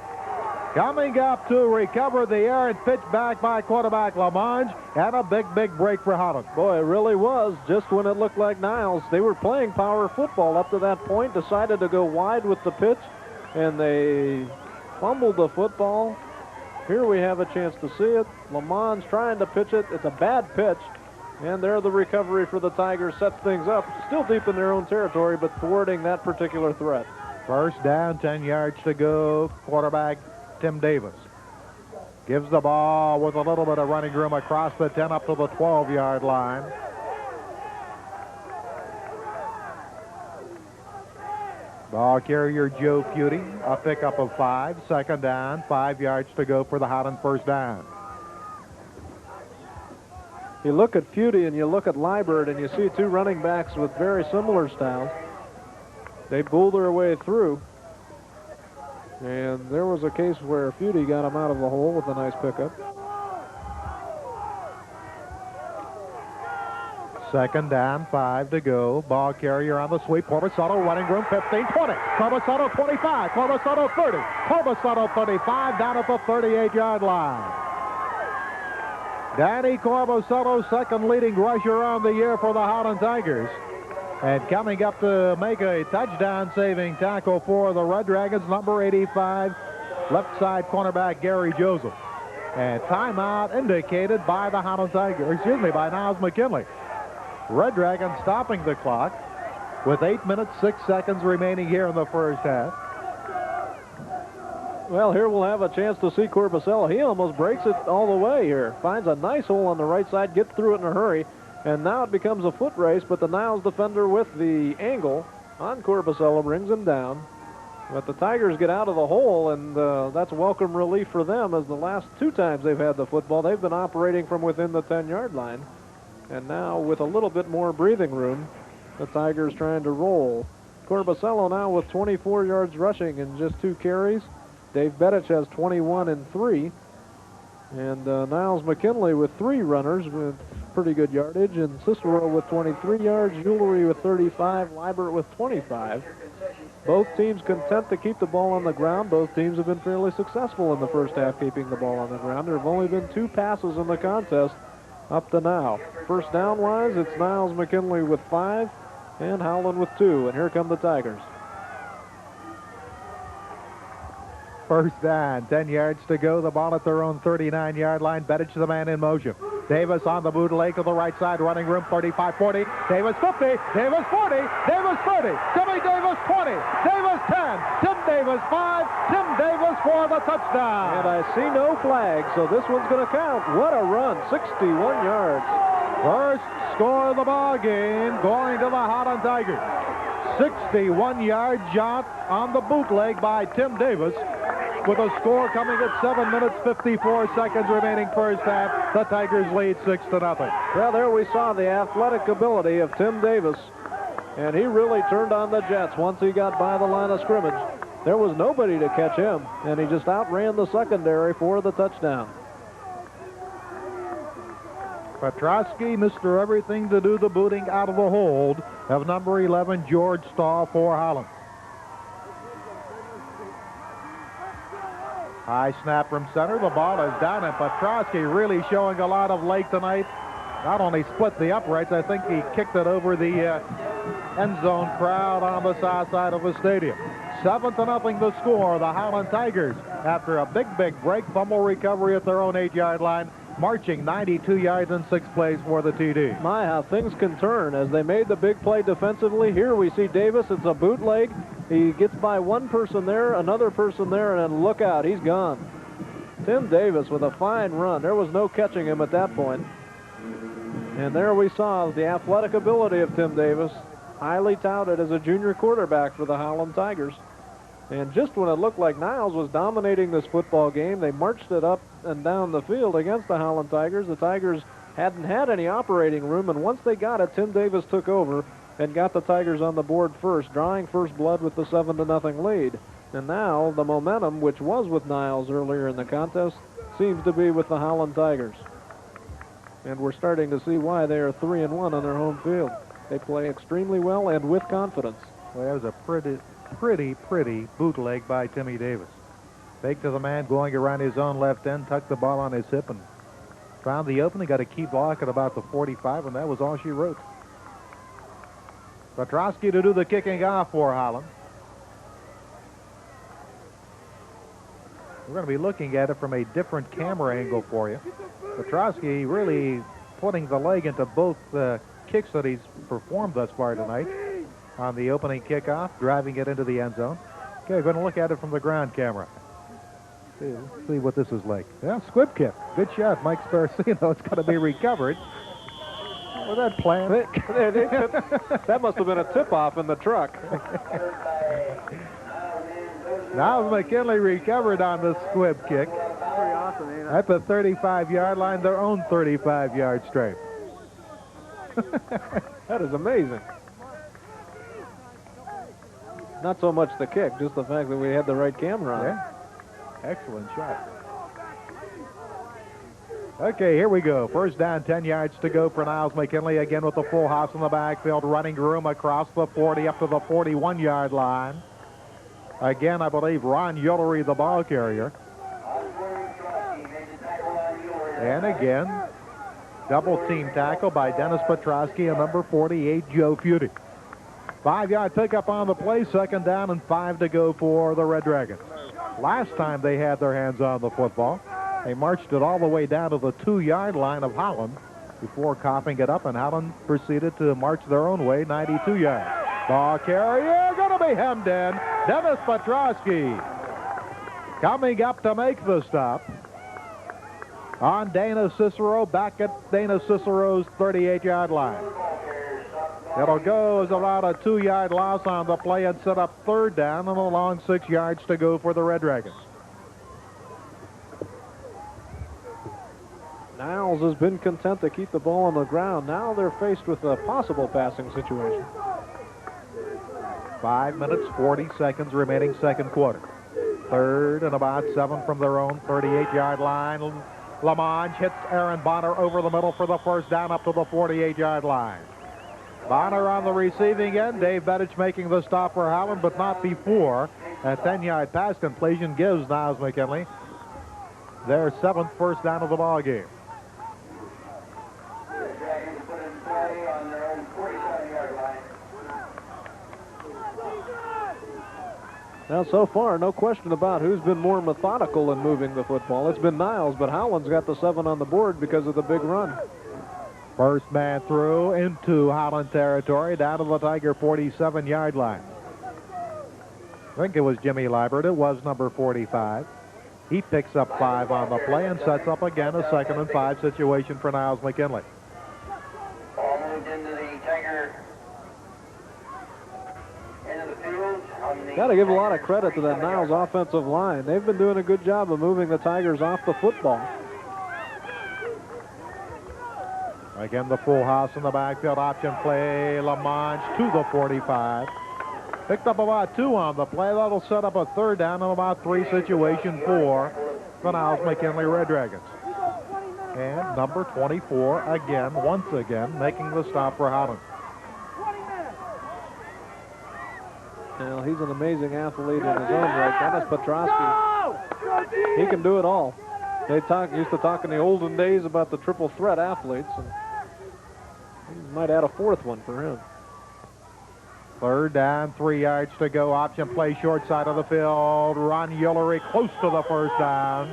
Coming up to recover the air and pitch back by quarterback Lamonge, and a big break for Howland. Boy, it really was. Just when it looked like Niles, they were playing power football up to that point, decided to go wide with the pitch, and they fumbled the football. Here we have a chance to see it. Lamonge trying to pitch it. It's a bad pitch, and there the recovery for the Tigers sets things up. Still deep in their own territory, but thwarting that particular threat. First down, 10 yards to go. Quarterback Tim Davis gives the ball with a little bit of running room across the 10 up to the 12-yard line. Ball carrier Joe Feudy, a pickup of 5. Second down, 5 yards to go for the Howland first down. You look at Feudy and you look at Liebert and you see two running backs with very similar styles. They bull their way through. And there was a case where Feudy got him out of the hole with a nice pickup. Second down, 5 to go. Ball carrier on the sweep. Corbusato running room, 15, 20. Corbusato 25. Corbusato 30. Corbusato 35 down at the 38-yard line. Danny Corbusato, second leading rusher on the year for the Howland Tigers. And coming up to make a touchdown-saving tackle for the Red Dragons, number 85, left side cornerback Gary Joseph. And timeout indicated by the Howland Tigers, by Niles McKinley. Red Dragons stopping the clock with 8 minutes, 6 seconds remaining here in the first half. Well, here we'll have a chance to see Corbusato. He almost breaks it all the way here. Finds a nice hole on the right side, gets through it in a hurry. And now it becomes a foot race, but the Niles defender with the angle on Corbusato brings him down. But the Tigers get out of the hole, and that's welcome relief for them, as the last 2 times they've had the football, they've been operating from within the 10-yard line. And now with a little bit more breathing room, the Tigers trying to roll. Corbusato now with 24 yards rushing in just 2 carries. Dave Bedich has 21 and 3. And Niles McKinley with 3 runners with pretty good yardage, and Cicero with 23 yards, Jewelry with 35, Liebert with 25. Both teams content to keep the ball on the ground. Both teams have been fairly successful in the first half keeping the ball on the ground. There have only been 2 passes in the contest up to now. First down-wise, it's Niles McKinley with 5 and Howland with 2, and here come the Tigers. First down, 10 yards to go. The ball at their own 39-yard line. Bedich the man in motion. Davis on the bootleg to the right side, running room 35-40. Davis 50, Davis 40, Davis 30, Timmy Davis 20, Davis 10, Tim Davis 5, Tim Davis for the touchdown. And I see no flag, so this one's going to count. What a run, 61 yards. First score of the ball game going to the Howland Tigers. 61-yard shot on the bootleg by Tim Davis, with a score coming at 7 minutes, 54 seconds remaining first half. The Tigers lead 6-0. Well, there we saw the athletic ability of Tim Davis, and he really turned on the Jets once he got by the line of scrimmage. There was nobody to catch him, and he just outran the secondary for the touchdown. Petrosky, Mr. Everything to do the booting out of the hold of number 11, George Stahl for Howland. High snap from center. The ball is down, and Petrosky really showing a lot of leg tonight. Not only split the uprights, I think he kicked it over the end zone crowd on the south side of the stadium. 7-0 the score. The Howland Tigers, after a big break, fumble recovery at their own 8-yard line, marching 92 yards in 6 plays for the TD. My, how things can turn as they made the big play defensively. Here we see Davis. It's a bootleg. He gets by one person there, another person there, and then look out, he's gone. Tim Davis with a fine run. There was no catching him at that point. And there we saw the athletic ability of Tim Davis, highly touted as a junior quarterback for the Howland Tigers. And just when it looked like Niles was dominating this football game, they marched it up and down the field against the Howland Tigers. The Tigers hadn't had any operating room, and once they got it, Tim Davis took over and got the Tigers on the board first, drawing first blood with the 7-0 lead. And now the momentum, which was with Niles earlier in the contest, seems to be with the Howland Tigers. And we're starting to see why they are 3-1 on their home field. They play extremely well and with confidence. Well, that was a pretty bootleg by Timmy Davis. Fake to the man going around his own left end, tucked the ball on his hip, and found the opening. Got a key block at about the 45, and that was all she wrote. Petrosky to do the kicking off for Howland. We're going to be looking at it from a different camera angle for you. Petrosky really putting the leg into both kicks that he's performed thus far tonight. On the opening kickoff, driving it into the end zone. Okay, we're going to look at it from the ground camera. See what this is like. Yeah, squib kick. Good shot, Mike Sparacino. It's going to be recovered. Was that planned? That must have been a tip-off in the truck. Now McKinley recovered on the squib kick. Pretty awesome, ain't it? At the 35-yard line, their own 35-yard stripe. That is amazing. Not so much the kick, just the fact that we had the right camera on. Yeah. Excellent shot. Okay, here we go. First down, 10 yards to go for Niles McKinley. Again with the full house in the backfield. Running room across the 40 up to the 41-yard line. Again, I believe Ron Yullery, the ball carrier. And again, double team tackle by Dennis Petrosky and number 48, Joe Feudy. 5-yard pickup on the play, second down and 5 to go for the Red Dragons. Last time they had their hands on the football, they marched it all the way down to the 2-yard line of Howland before coughing it up, and Howland proceeded to march their own way, 92 yards. Ball carrier going to be hemmed in. Dennis Petrosky coming up to make the stop on Dana Cicero, back at Dana Cicero's 38-yard line. It'll go as about a 2-yard loss on the play and set up third down and a long 6 yards to go for the Red Dragons. Niles has been content to keep the ball on the ground. Now they're faced with a possible passing situation. 5 minutes, 40 seconds remaining second quarter. Third and about 7 from their own 38-yard line. Lamonge hits Aaron Bonner over the middle for the first down up to the 48-yard line. Bonner on the receiving end. Dave Bedich making the stop for Howland, but not before. A 10-yard pass completion gives Niles McKinley their 7th first down of the ball game. Now, so far, no question about who's been more methodical in moving the football. It's been Niles, but Howland's got the 7 on the board because of the big run. First man through into Howland territory, down to the Tiger 47-yard line. I think it was Jimmy Liebert. It was number 45. He picks up 5 on the play and sets up again a 2nd and 5 situation for Niles McKinley. Ball moved into the Tiger end of the field. Got to give a lot of credit to that Niles offensive line. They've been doing a good job of moving the Tigers off the football. Again, the full house in the backfield. Option play, Lamanche to the 45. Picked up about 2 on the play. That'll set up a 3rd down and about 3 situation for the Niles McKinley Red Dragons. And number 24 again, once again, making the stop for Howland. Well, he's an amazing athlete in his own right. Dennis Petrosky. He can do it all. They used to talk in the olden days about the triple threat athletes, and he might add a 4th one for him. 3rd down, 3 yards to go. Option play short side of the field. Ron Ullery close to the 1st down.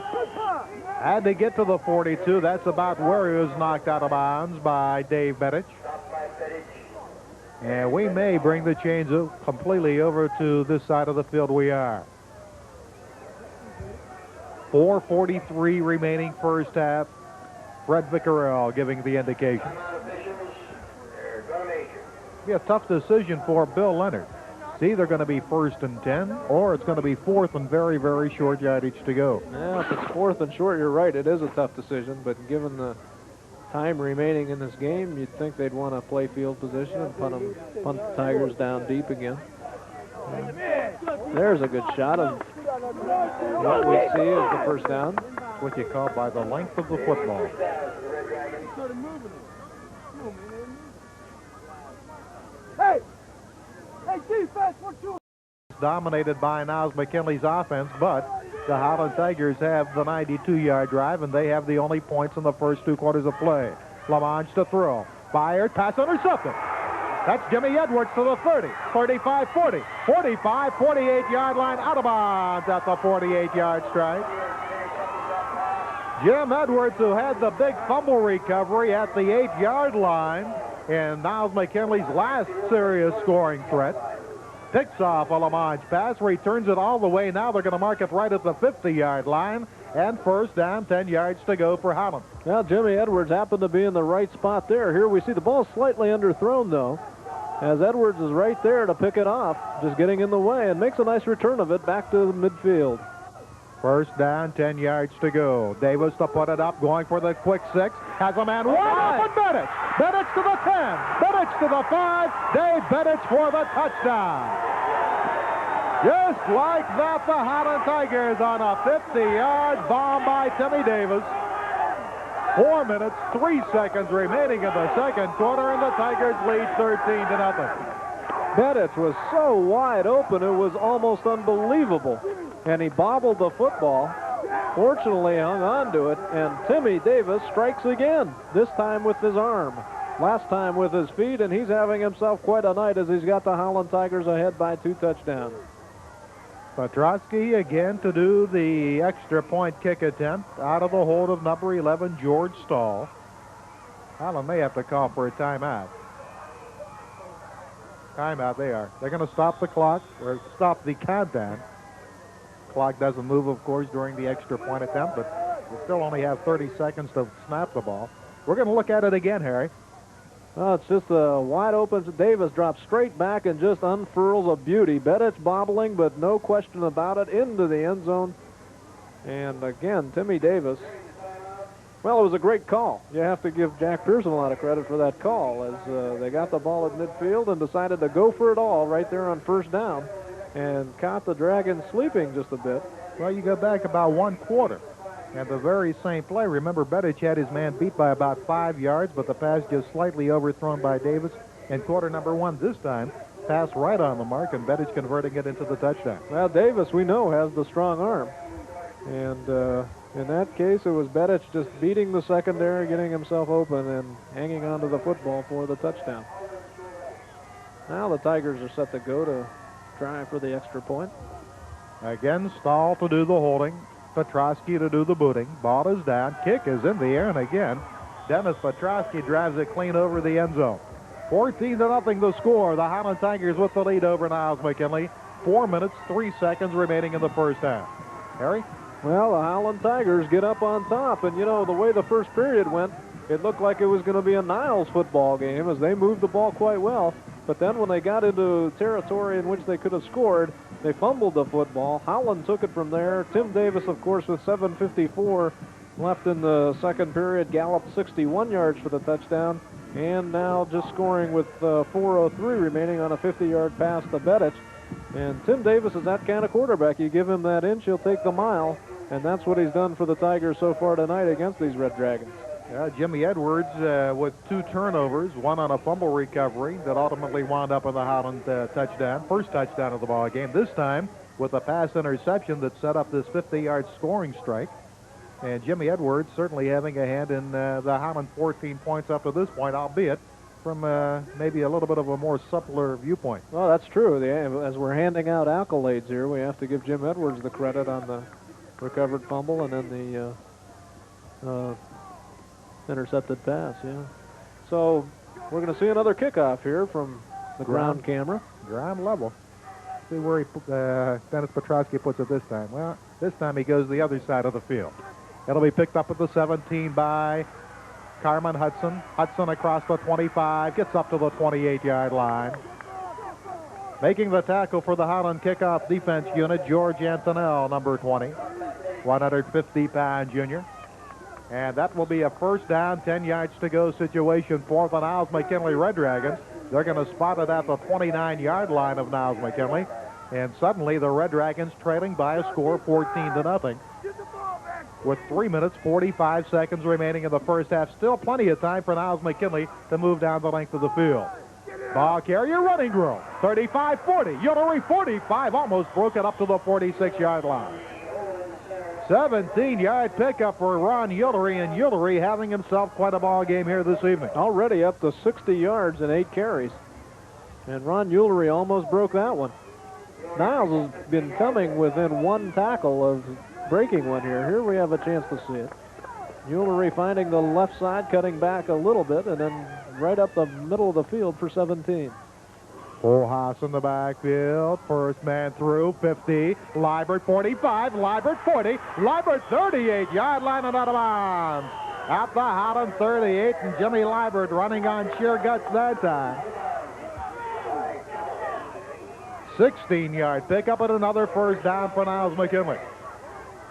Had to get to the 42. That's about where he was knocked out of bounds by Dave Bedich. And we may bring the chains completely over to this side of the field we are. 4:43 remaining first half. Fred Vickerell giving the indication. Be a tough decision for Bill Leonard. It's either going to be 1st and 10 or it's going to be 4th and very, very short yardage to go. Yeah, if it's 4th and short, you're right. It is a tough decision, but given the time remaining in this game, you'd think they'd want to play field position and punt the Tigers down deep again. There's a good shot of what we see as the 1st down. That's what you call by the length of the football. Hey, defense, 1-2. Dominated by Niles McKinley's offense, but the Howland Tigers have the 92-yard drive, and they have the only points in the first 2 quarters of play. Lamanche to throw. Fired, pass intercepted. That's Jimmy Edwards to the 30, 35, 40, 45, 48-yard line, out of bounds at the 48-yard strike. Jim Edwards, who had the big fumble recovery at the 8-yard line, and Niles McKinley's last serious scoring threat, picks off a Lamanche pass, returns it all the way. Now they're going to mark it right at the 50-yard line, and 1st down, 10 yards to go for Howland. Well, Jimmy Edwards happened to be in the right spot there. Here we see the ball slightly underthrown, though, as Edwards is right there to pick it off, just getting in the way, and makes a nice return of it back to the midfield. 1st down, 10 yards to go. Davis to put it up, going for the quick 6. Has a man wide open, Bedich. Bedich to the 10. Bedich to the 5. Dave Bedich for the touchdown. Just like that, the Howland Tigers on a 50-yard bomb by Timmy Davis. 4 minutes, 3 seconds remaining in the 2nd quarter, and the Tigers lead 13-0. Bedich was so wide open, it was almost unbelievable. And he bobbled the football, fortunately hung on to it, and Timmy Davis strikes again, this time with his arm. Last time with his feet, and he's having himself quite a night as he's got the Howland Tigers ahead by 2 touchdowns. Petrosky again to do the extra point kick attempt out of the hold of number 11, George Stahl. Howland may have to call for a timeout. Timeout they are. They're going to stop the clock, or stop the countdown. Clock doesn't move, of course, during the extra point attempt, but you still only have 30 seconds to snap the ball. We're going to look at it again, Harry. Well, it's just a wide open. Davis drops straight back and just unfurls a beauty. Bedich bobbling, but no question about it, into the end zone. And again, Timmy Davis. Well, it was a great call. You have to give Jack Pearson a lot of credit for that call, as they got the ball at midfield and decided to go for it all right there on 1st down and caught the Dragons sleeping just a bit. Well, you go back about 1 quarter. And the very same play, remember, Bedich had his man beat by about 5 yards, but the pass just slightly overthrown by Davis. And quarter number 1 this time, pass right on the mark, and Bedich converting it into the touchdown. Well, Davis, we know, has the strong arm. And in that case, it was Bedich just beating the secondary, getting himself open, and hanging onto the football for the touchdown. Now the Tigers are set to go to try for the extra point. Again, Stahl to do the holding. Petrosky to do the booting. Ball is down. Kick is in the air, and again, Dennis Petrosky drives it clean over the end zone. 14-0 the score. The Howland Tigers with the lead over Niles McKinley. 4 minutes, 3 seconds remaining in the first half. Harry? Well, the Howland Tigers get up on top, and, you know, the way the first period went, it looked like it was going to be a Niles football game as they moved the ball quite well. But then when they got into territory in which they could have scored, they fumbled the football. Howland took it from there. Tim Davis, of course, with 7:54 left in the second period, galloped 61 yards for the touchdown. And now just scoring with 4:03 remaining on a 50-yard pass to Bedic. And Tim Davis is that kind of quarterback. You give him that inch, he'll take the mile. And that's what he's done for the Tigers so far tonight against these Red Dragons. Yeah, Jimmy Edwards with 2 turnovers, one on a fumble recovery that ultimately wound up in the Howland touchdown, first touchdown of the ball game. This time with a pass interception that set up this 50-yard scoring strike. And Jimmy Edwards certainly having a hand in the Howland 14 points up to this point, albeit from maybe a little bit of a more subtler viewpoint. Well, that's true. As we're handing out accolades here, we have to give Jim Edwards the credit on the recovered fumble and then the intercepted pass, yeah. So we're going to see another kickoff here from the ground camera. Ground level. See where Dennis Petrosky puts it this time. Well, this time he goes the other side of the field. It'll be picked up at the 17 by Carmen Hudson. Hudson across the 25, gets up to the 28-yard line. Making the tackle for the Howland kickoff defense unit, George Antonell, number 20, 150-pound junior. And that will be a first down, 10 yards to go situation for the Niles McKinley Red Dragons. They're going to spot it at the 29-yard line of Niles McKinley. And suddenly the Red Dragons trailing by a score of 14-0. With 3 minutes, 45 seconds remaining in the first half. Still plenty of time for Niles McKinley to move down the length of the field. Ball carrier running room. 35-40. Ullery 45. Almost broke it up to the 46-yard line. 17-yard pickup for Ron Ullery, and Ullery having himself quite a ball game here this evening. Already up to 60 yards and 8 carries. And Ron Ullery almost broke that one. Niles has been coming within 1 tackle of breaking one here. Here we have a chance to see it. Ullery finding the left side, cutting back a little bit, and then right up the middle of the field for 17. Full house in the backfield. First man through, 50. Liebert, 45. Liebert, 40. Liebert, 38-yard line and out of bounds. At the Howland 38, and Jimmy Liebert running on sheer guts that time. 16-yard pickup and another first down for Niles McKinley.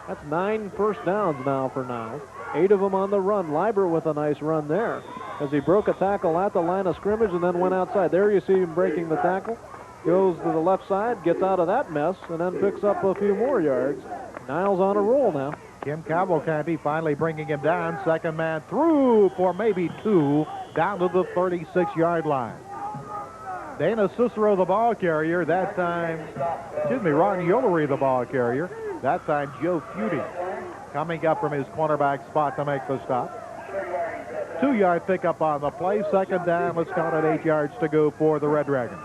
That's 9 first downs now for Niles. 8 of them on the run. Liebert with a nice run there as he broke a tackle at the line of scrimmage and then went outside. There you see him breaking the tackle. Goes to the left side, gets out of that mess, and then picks up a few more yards. Niles on a roll now. Kim Cavalcanti finally bringing him down. Second man through for maybe 2, down to the 36-yard line. Dana Cicero, the ball carrier. That time, Ron Ullery, the ball carrier. That time, Joe Feudy coming up from his cornerback spot to make the stop. 2-yard pickup on the play. Second down. Let's count it 8 yards to go for the Red Dragons.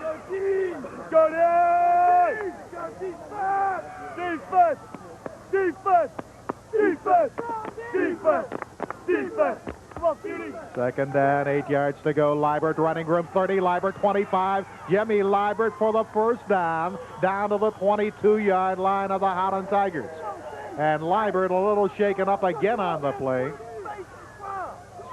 Go down! Defense! Defense! Defense! Defense! Defense! Come on, Beauty! Second down, 8 yards to go. Liebert running room 30. Liebert 25. Jimmy Liebert for the first down. Down to the 22-yard line of the Howland Tigers. And Liebert a little shaken up again on the play.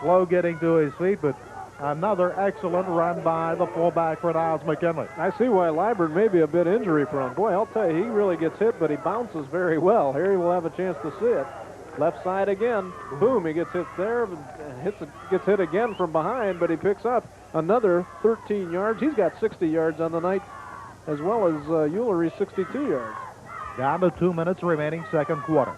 Slow getting to his feet, but another excellent run by the fullback for Niles McKinley. I see why Liebert may be a bit injury prone. Boy, I'll tell you, he really gets hit, but he bounces very well. Here he will have a chance to see it. Left side again. Boom, he gets hit there. Gets hit again from behind, but he picks up another 13 yards. He's got 60 yards on the night, as well as Ullery's 62 yards. Down to 2 minutes remaining, second quarter.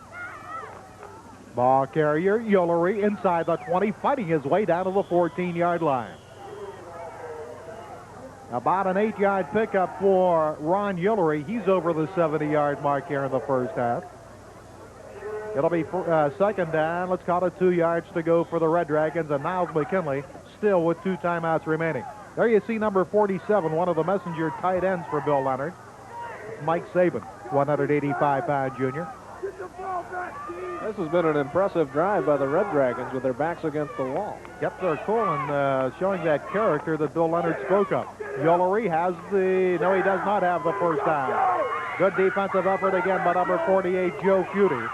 Ball carrier, Ullery inside the 20, fighting his way down to the 14-yard line. About an 8-yard pickup for Ron Ullery. He's over the 70-yard mark here in the first half. It'll be second down. Let's call it 2 yards to go for the Red Dragons, and Niles McKinley still with 2 timeouts remaining. There you see number 47, one of the messenger tight ends for Bill Leonard. Mike Saban, 185-pound junior. This has been an impressive drive by the Red Dragons with their backs against the wall. Yep, they're cool and showing that character that Bill Leonard spoke of. Yollery has no, he does not have the first down. Good defensive effort again by number 48, Joe Feudy.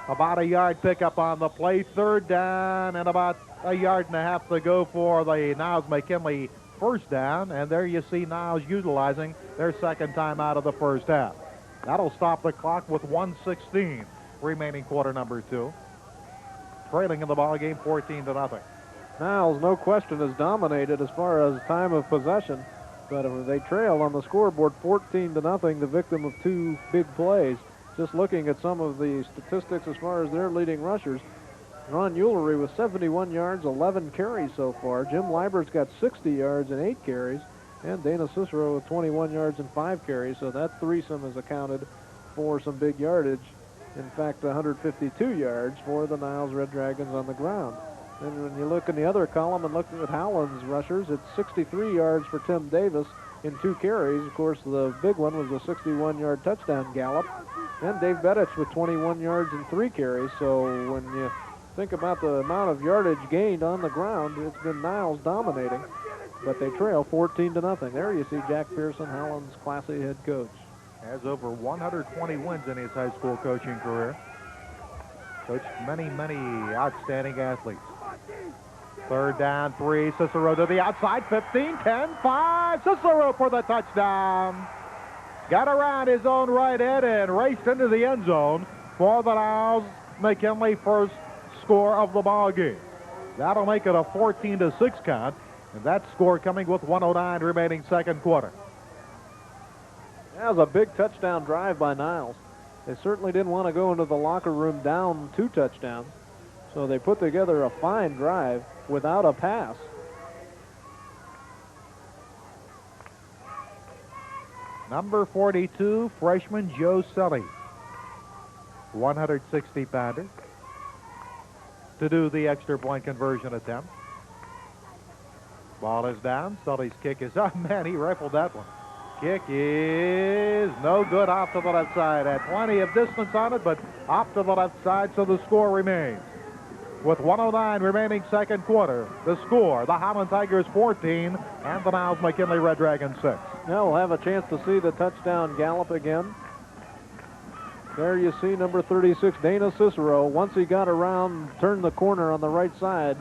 About a yard pickup on the play. Third down and about a yard and a half to go for the Niles-McKinley first down. And there you see Niles utilizing their second time out of the first half. That'll stop the clock with 1:16 remaining quarter number 2. Trailing in the ball game 14-0. Niles, no question, is dominated as far as time of possession, but they trail on the scoreboard 14-0, the victim of 2 big plays. Just looking at some of the statistics as far as their leading rushers, Ron Eulery with 71 yards, 11 carries so far. Jim Leibert's got 60 yards and 8 carries, and Dana Cicero with 21 yards and 5 carries, so that threesome has accounted for some big yardage. In fact, 152 yards for the Niles Red Dragons on the ground. And when you look in the other column and look at Howland's rushers, it's 63 yards for Tim Davis in 2 carries. Of course, the big one was a 61-yard touchdown gallop. And Dave Bedich with 21 yards and 3 carries. So when you think about the amount of yardage gained on the ground, it's been Niles dominating. But they trail 14-0. There you see Jack Pearson, Howland's classy head coach. Has over 120 wins in his high school coaching career. Coached many, many outstanding athletes. Third down, 3. Cicero to the outside, 15, 10, 5. Cicero for the touchdown. Got around his own right end and raced into the end zone for the Niles-McKinley first score of the ball game. That'll make it a 14-6 count, and that score coming with 1:09 remaining second quarter. That was a big touchdown drive by Niles. They certainly didn't want to go into the locker room down 2 touchdowns, so they put together a fine drive without a pass. Number 42, freshman Joe Sully, 160-pounder, to do the extra point conversion attempt. Ball is down. Sully's kick is up. Man, he rifled that one. Kick is no good, off to the left side. Had plenty of distance on it, but off to the left side, so the score remains. With 1:09 remaining second quarter, the score, the Howland Tigers 14 and the Niles-McKinley Red Dragons 6. Now we'll have a chance to see the touchdown gallop again. There you see number 36, Dana Cicero. Once he got around, turned the corner on the right side,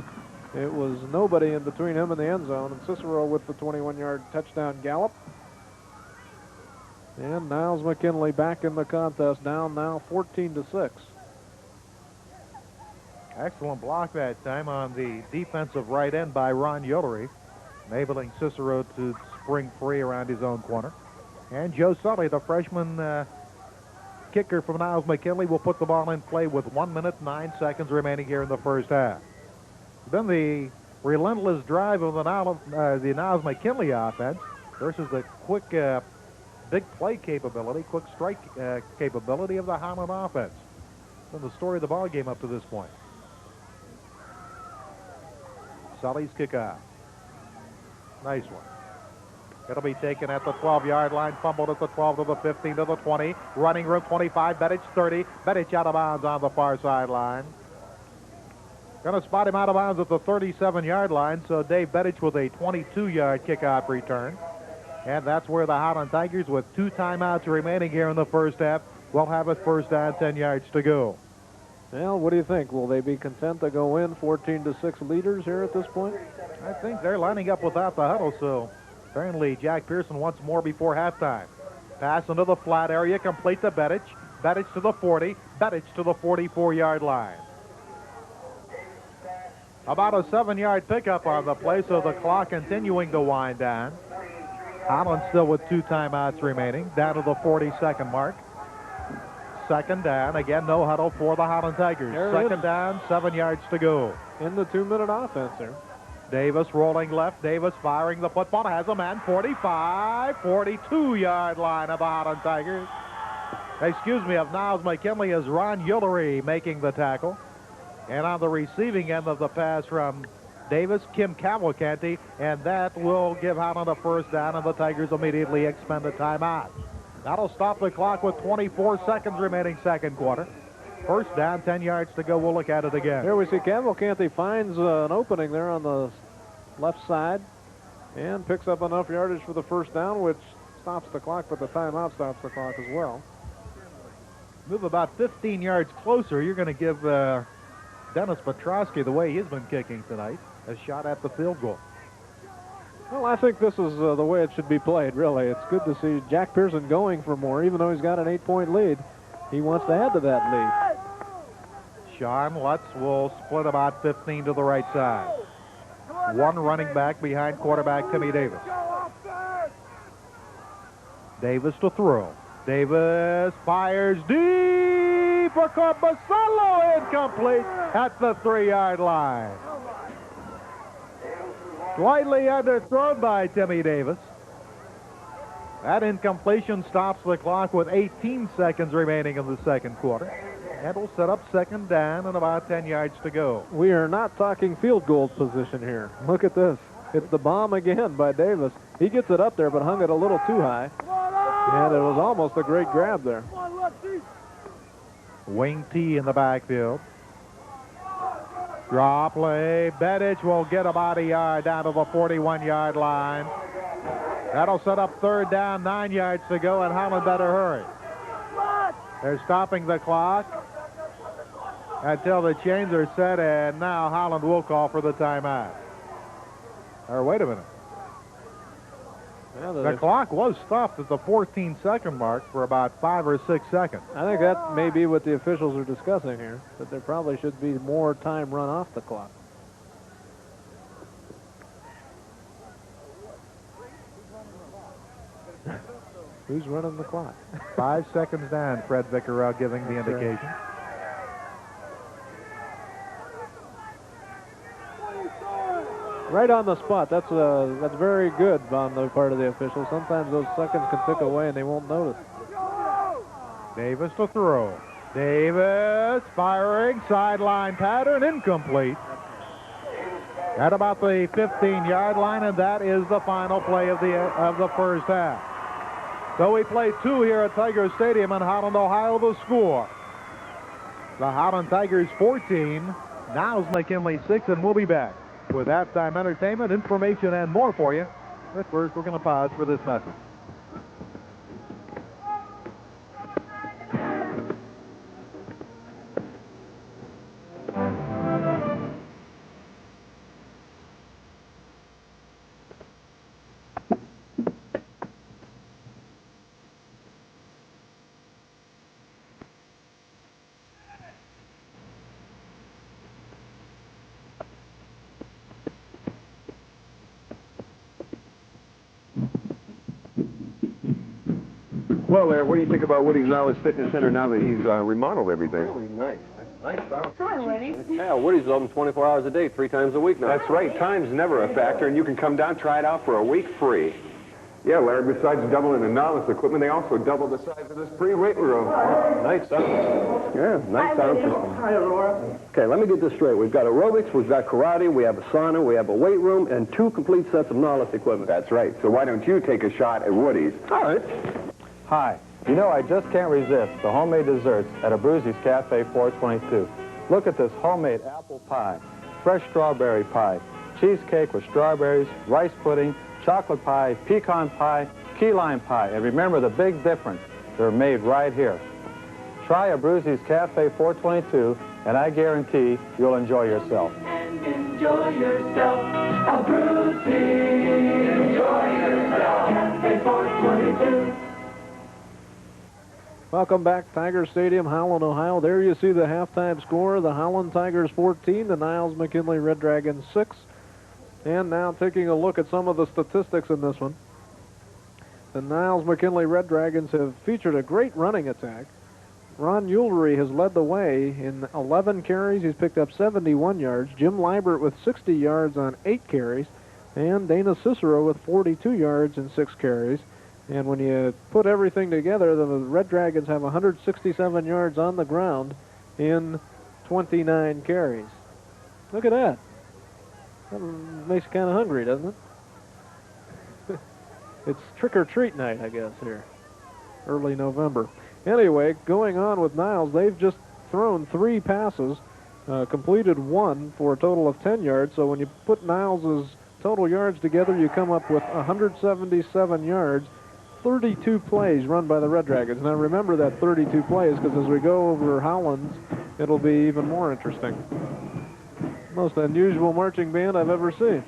it was nobody in between him and the end zone, and Cicero with the 21-yard touchdown gallop. And Niles-McKinley back in the contest, down now 14-6. Excellent block that time on the defensive right end by Ron Eulery, enabling Cicero to spring free around his own corner. And Joe Sully, the freshman kicker from Niles-McKinley, will put the ball in play with 1 minute, 9 seconds remaining here in the first half. Then the relentless drive of the Niles-McKinley offense versus the quick big play capability, quick strike capability of the Howland offense. Been the story of the ball game up to this point. Sully's kickoff. Nice one. It'll be taken at the 12-yard line, fumbled at the 12 to the 15 to the 20. Running room 25, Bedich 30. Bedich out of bounds on the far sideline. Going to spot him out of bounds at the 37-yard line, so Dave Bedich with a 22-yard kickoff return. And that's where the Howland Tigers, with 2 timeouts remaining here in the first half, will have a first down, 10 yards to go. Well, what do you think? Will they be content to go in 14-6 leaders here at this point? I think they're lining up without the huddle, so apparently Jack Pearson wants more before halftime. Pass into the flat area, complete to Bedich. Bedich to the 40, Bedich to the 44-yard line. About a 7-yard pickup on the play, so the clock continuing to wind down. Howland still with 2 timeouts remaining, down to the 42nd mark. Second down, again, no huddle for the Howland Tigers. Second down, 7 yards to go. In the 2-minute offense there. Davis rolling left, Davis firing the football, has a man, 45, 42-yard line of the Howland Tigers. Excuse me, of Niles-McKinley is Ron Eulery making the tackle. And on the receiving end of the pass from Davis, Kim Cavalcanti, and that will give Howland a first down, and the Tigers immediately expend a timeout. That'll stop the clock with 24 seconds remaining second quarter. First down, 10 yards to go. We'll look at it again. Here we see Cavalcanti finds an opening there on the left side and picks up enough yardage for the first down, which stops the clock, but the timeout stops the clock as well. Move about 15 yards closer. You're going to give Dennis Petrosky, the way he's been kicking tonight, a shot at the field goal. Well, I think this is the way it should be played, really. It's good to see Jack Pearson going for more, even though he's got an 8-point lead. He wants to add to that lead. Sean Lutz will split about 15 to the right side. One running back behind quarterback Timmy Davis. Davis to throw. Davis fires deep for Corpusalo, incomplete at the 3-yard line. Slightly underthrown by Timmy Davis. That incompletion stops the clock with 18 seconds remaining in the second quarter. And will set up second down and about 10 yards to go. We are not talking field goal position here. Look at this. It's the bomb again by Davis. He gets it up there, but hung it a little too high. And it was almost a great grab there. Wing T in the backfield. Draw play. Bedich will get about a yard down to the 41-yard line. That'll set up third down, 9 yards to go, and Howland better hurry. They're stopping the clock until the chains are set, and now Howland will call for the timeout. Or wait a minute. Yeah, the clock was stopped at the 14-second mark for about 5 or 6 seconds. I think that may be what the officials are discussing here, that there probably should be more time run off the clock. Who's running the clock? 5 seconds down, Fred Vickerell giving the indication. Right on the spot. That's very good on the part of the officials. Sometimes those seconds can tick away and they won't notice. Davis to throw. Davis firing, sideline pattern, incomplete. At about the 15-yard line, and that is the final play of the first half. So we play 2 here at Tiger Stadium in Howland, Ohio. The score: the Howland Tigers 14, Niles McKinley 6, and we'll be back with halftime entertainment, information, and more for you. But first, we're going to pause for this message. Well, Larry, what do you think about Woody's Niles Fitness Center now that he's remodeled everything? Really nice. Nice house. Hi, Woody. Yeah, Woody's open 24 hours a day, 3 times a week now. That's right. Time's never a factor, and you can come down, try it out for a week free. Yeah, Larry, besides doubling the Niles equipment, they also doubled the size of this free weight room. Nice sound. Yeah, nice sound system. Hi, Laura. Okay, let me get this straight. We've got aerobics, we've got karate, we have a sauna, we have a weight room, and 2 complete sets of Niles equipment. That's right. So why don't you take a shot at Woody's? All right. Hi. You know, I just can't resist the homemade desserts at Abruzzi's Cafe 422. Look at this homemade apple pie, fresh strawberry pie, cheesecake with strawberries, rice pudding, chocolate pie, pecan pie, key lime pie. And remember the big difference, they're made right here. Try Abruzzi's Cafe 422, and I guarantee you'll enjoy yourself. And enjoy yourself, Abruzzi. Enjoy yourself, Cafe 422. Welcome back, Tiger Stadium, Howland, Ohio. There you see the halftime score. The Howland Tigers 14, the Niles McKinley Red Dragons 6. And now taking a look at some of the statistics in this one. The Niles McKinley Red Dragons have featured a great running attack. Ron Eulery has led the way in 11 carries. He's picked up 71 yards. Jim Liebert with 60 yards on 8 carries. And Dana Cicero with 42 yards and 6 carries. And when you put everything together, the Red Dragons have 167 yards on the ground in 29 carries. Look at that. That makes you kind of hungry, doesn't it? It's trick-or-treat night, I guess, here. early November. Anyway, going on with Niles, they've just thrown 3 passes, completed 1 for a total of 10 yards. So when you put Niles' total yards together, you come up with 177 yards, 32 plays run by the Red Dragons. Now remember that 32 plays, because as we go over Howland's, it'll be even more interesting. Most unusual marching band I've ever seen.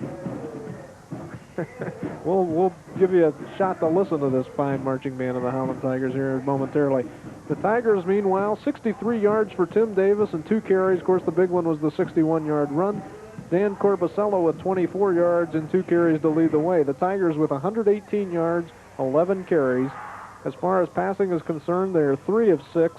We'll give you a shot to listen to this fine marching band of the Howland Tigers here momentarily. The Tigers, meanwhile, 63 yards for Tim Davis and 2 carries. Of course, the big one was the 61-yard run. Dan Corbusello with 24 yards and 2 carries to lead the way. The Tigers with 118 yards, 11 carries. As far as passing is concerned, they are 3 of 6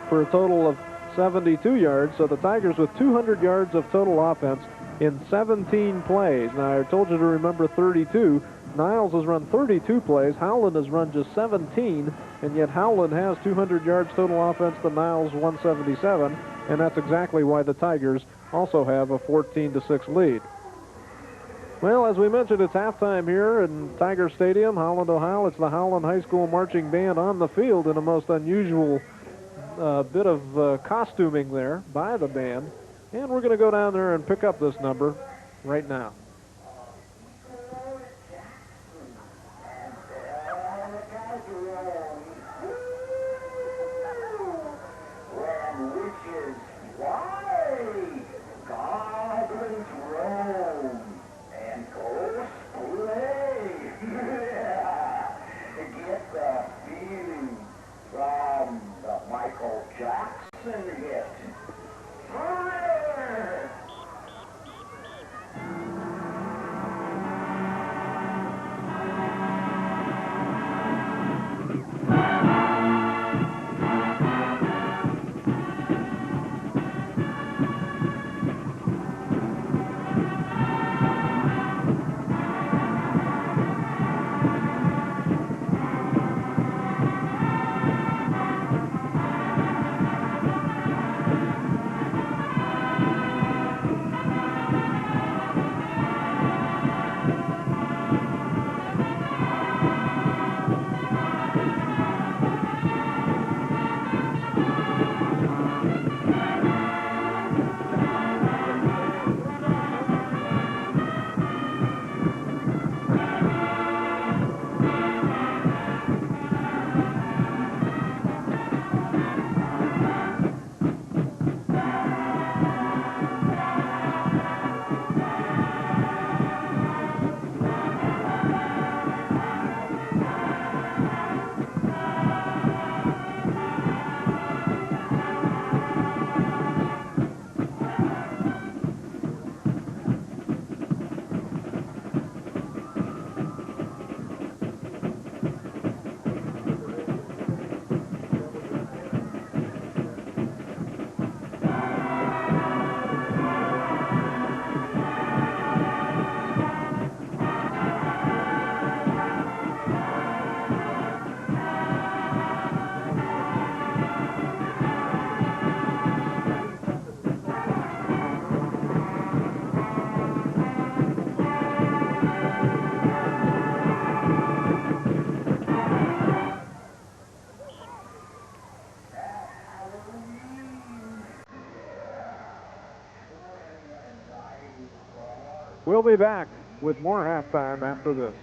for a total of 72 yards. So the Tigers with 200 yards of total offense in 17 plays. Now, I told you to remember 32. Niles has run 32 plays. Howland has run just 17, and yet Howland has 200 yards total offense to Niles 177, and that's exactly why the Tigers also have a 14-6 lead. Well, as we mentioned, it's halftime here in Tiger Stadium, Howland, Ohio. It's the Howland High School Marching Band on the field in a most unusual bit of costuming there by the band. And we're going to go down there and pick up this number right now. We'll be back with more halftime after this.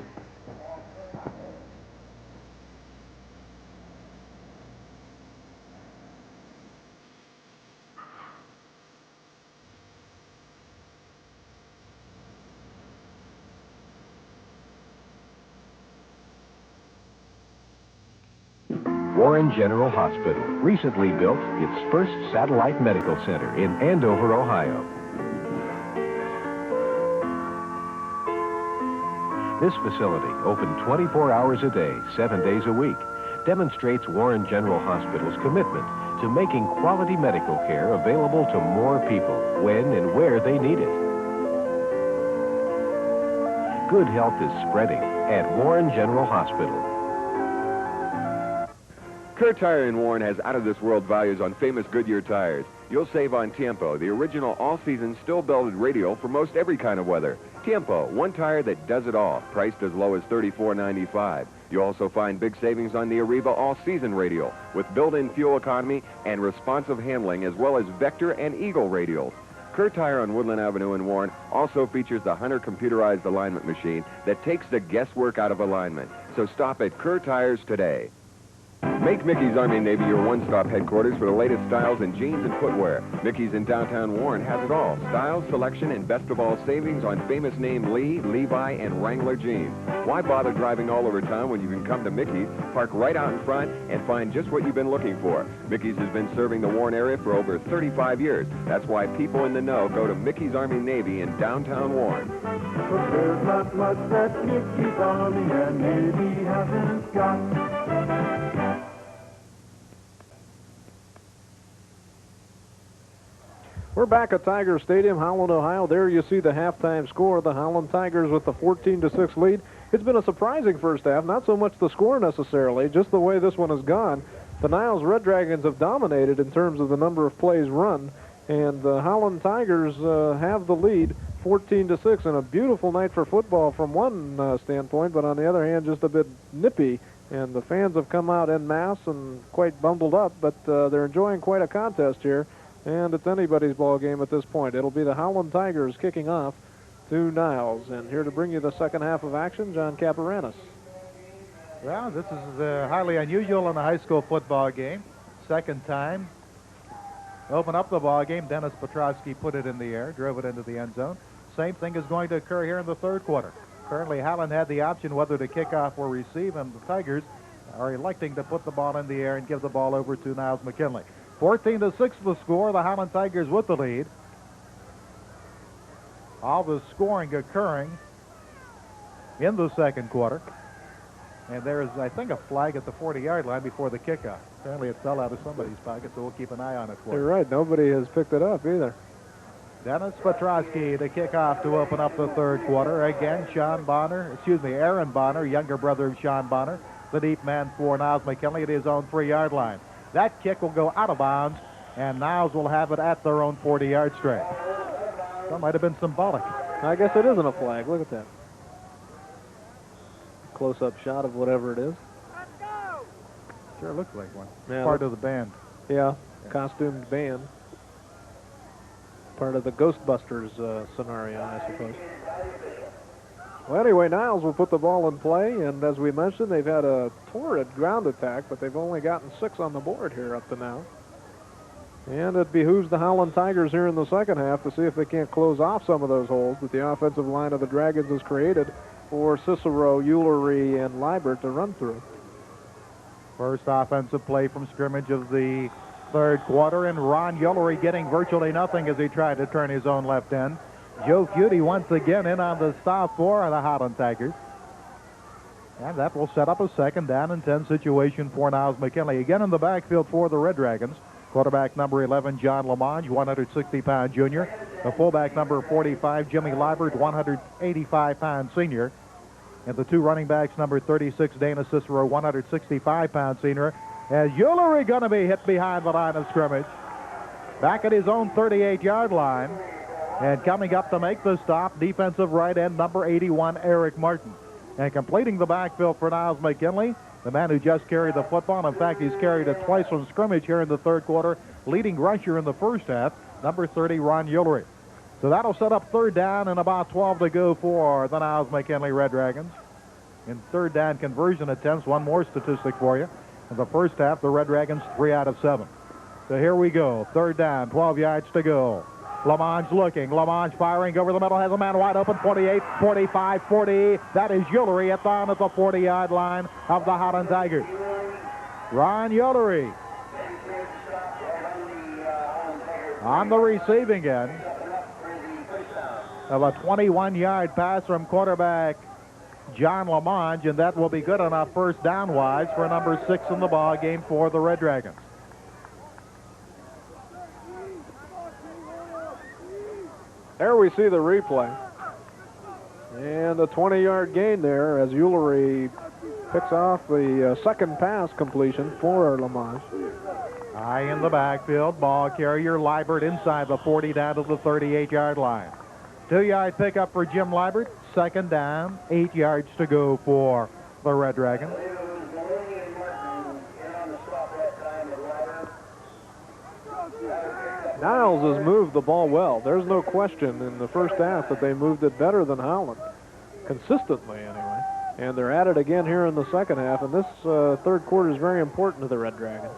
Warren General Hospital recently built its first satellite medical center in Andover, Ohio. This facility, open 24 hours a day, 7 days a week, demonstrates Warren General Hospital's commitment to making quality medical care available to more people when and where they need it. Good health is spreading at Warren General Hospital. Kerr Tire in Warren has out-of-this-world values on famous Goodyear tires. You'll save on Tiempo, the original all-season still-belted radial for most every kind of weather. Tiempo, one tire that does it all, priced as low as $34.95. You also find big savings on the Arriva all-season radial with built-in fuel economy and responsive handling, as well as Vector and Eagle radials. Kerr Tire on Woodland Avenue in Warren also features the Hunter computerized alignment machine that takes the guesswork out of alignment. So stop at Kerr Tires today. Make Mickey's Army Navy your one-stop headquarters for the latest styles in jeans and footwear. Mickey's in downtown Warren has it all. Styles, selection, and best of all, savings on famous name Lee, Levi, and Wrangler jeans. Why bother driving all over town when you can come to Mickey's, park right out in front, and find just what you've been looking for? Mickey's has been serving the Warren area for over 35 years. That's why people in the know go to Mickey's Army Navy in downtown Warren. But there's not much that Mickey's Army and Navy hasn't got. We're back at Tiger Stadium, Howland, Ohio. There you see the halftime score. The Howland Tigers with the 14-6 lead. It's been a surprising first half, not so much the score necessarily, just the way this one has gone. The Niles Red Dragons have dominated in terms of the number of plays run, and the Howland Tigers have the lead 14-6, and a beautiful night for football from one standpoint, but on the other hand, just a bit nippy. And the fans have come out en masse and quite bundled up, but they're enjoying quite a contest here. And it's anybody's ball game at this point. It'll be the Howland Tigers kicking off to Niles. And here to bring you the second half of action, John Caparanis. Well, this is highly unusual in a high school football game. Second time. Open up the ball game. Dennis Petrosky put it in the air, drove it into the end zone. Same thing is going to occur here in the third quarter. Currently, Howland had the option whether to kick off or receive, and the Tigers are electing to put the ball in the air and give the ball over to Niles McKinley. 14-6 the score. The Howland Tigers with the lead. All the scoring occurring in the second quarter. And there is, I think, a flag at the 40-yard line before the kickoff. Apparently it fell out of somebody's pocket, so we'll keep an eye on it for you. You're right. Nobody has picked it up either. Dennis Petrosky to kick off to open up the third quarter. Again, Aaron Bonner, younger brother of Sean Bonner, the deep man for Niles McKinley at his own 3-yard line. That kick will go out of bounds, and Niles will have it at their own 40-yard stretch. That might have been symbolic. I guess it isn't a flag. Look at that. Close-up shot of whatever it is. Sure looks like one. Yeah, part of the band. Yeah, costumed band. Part of the Ghostbusters scenario, I suppose. Well, anyway, Niles will put the ball in play, and as we mentioned, they've had a torrid ground attack, but they've only gotten 6 on the board here up to now. And it behooves the Howland Tigers here in the second half to see if they can't close off some of those holes that the offensive line of the Dragons has created for Cicero, Eulery, and Liebert to run through. First offensive play from scrimmage of the third quarter, and Ron Eulery getting virtually nothing as he tried to turn his own left end. Joe Feudy once again in on the stop for the Howland Tigers. And that will set up a second down and 10 situation for Niles McKinley. Again in the backfield for the Red Dragons. Quarterback number 11, John Lamont, 160-pound junior. The fullback number 45, Jimmy Liebert, 185-pound senior. And the two running backs, number 36, Dana Cicero, 165-pound senior. As Eulery going to be hit behind the line of scrimmage. Back at his own 38-yard line. And coming up to make the stop, defensive right end, number 81, Eric Martin. And completing the backfield for Niles McKinley, the man who just carried the football. In fact, he's carried it twice from scrimmage here in the third quarter. Leading rusher in the first half, number 30, Ron Eulery. So that'll set up third down and about 12 to go for the Niles McKinley Red Dragons. In third down conversion attempts, one more statistic for you. In the first half, the Red Dragons 3 out of 7. So here we go. Third down, 12 yards to go. Lamonge looking. Lamonge firing over the middle. Has a man wide open. 48, 45, 40. That is Eulery down at the 40-yard line of the Howland Tigers. Ron Eulery on the receiving end of a 21-yard pass from quarterback John Lamonge, and that will be good enough first down-wise for number 6 in the ball game for the Red Dragons. There we see the replay. And a 20-yard gain there as Eulery picks off the second pass completion for Lamonge. High in the backfield, ball carrier Liebert inside the 40 down to the 38-yard line. 2-yard pickup for Jim Liebert. Second down, 8 yards to go for the Red Dragons. Niles has moved the ball well. There's no question in the first half that they moved it better than Howland. Consistently, anyway. And they're at it again here in the second half, and this third quarter is very important to the Red Dragons.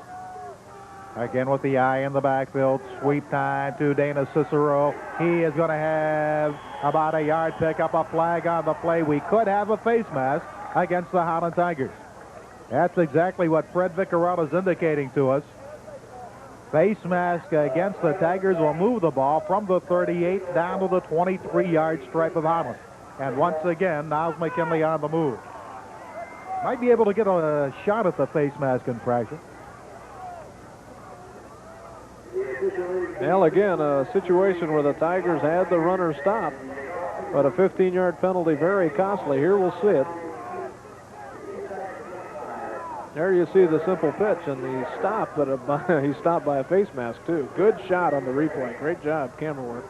Again with the eye in the backfield. Sweep time to Dana Cicero. He is going to have about a yard pickup, a flag on the play. We could have a face mask against the Howland Tigers. That's exactly what Fred Vicarella is indicating to us. Face mask against the Tigers will move the ball from the 38 down to the 23-yard stripe of Howland. And once again, Niles McKinley on the move. Might be able to get a shot at the face mask infraction. Well, again, a situation where the Tigers had the runner stop, but a 15-yard penalty very costly. Here we'll see it. There you see the simple pitch, and he stopped, but he stopped by a face mask, too. Good shot on the replay. Great job, camera work.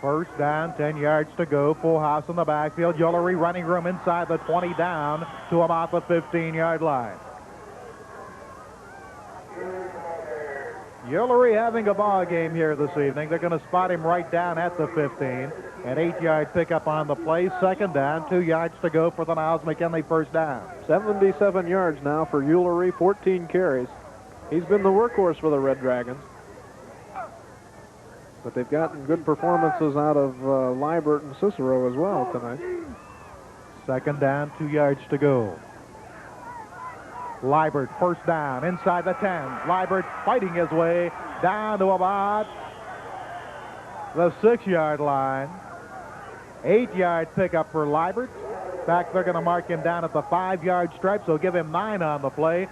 First down, 10 yards to go. Full house in the backfield. Ullery running room inside the 20 down to about the 15-yard line. Ullery having a ball game here this evening. They're going to spot him right down at the 15. An 8-yard pickup on the play. Second down, 2 yards to go for the Niles McKinley first down. 77 yards now for Ullery, 14 carries. He's been the workhorse for the Red Dragons. But they've gotten good performances out of Liebert and Cicero as well tonight. Second down, 2 yards to go. Liebert, first down, inside the 10. Liebert fighting his way down to about the 6-yard line. 8-yard pickup for Liebert. In fact, they're going to mark him down at the 5-yard stripe, so give him 9 on the play.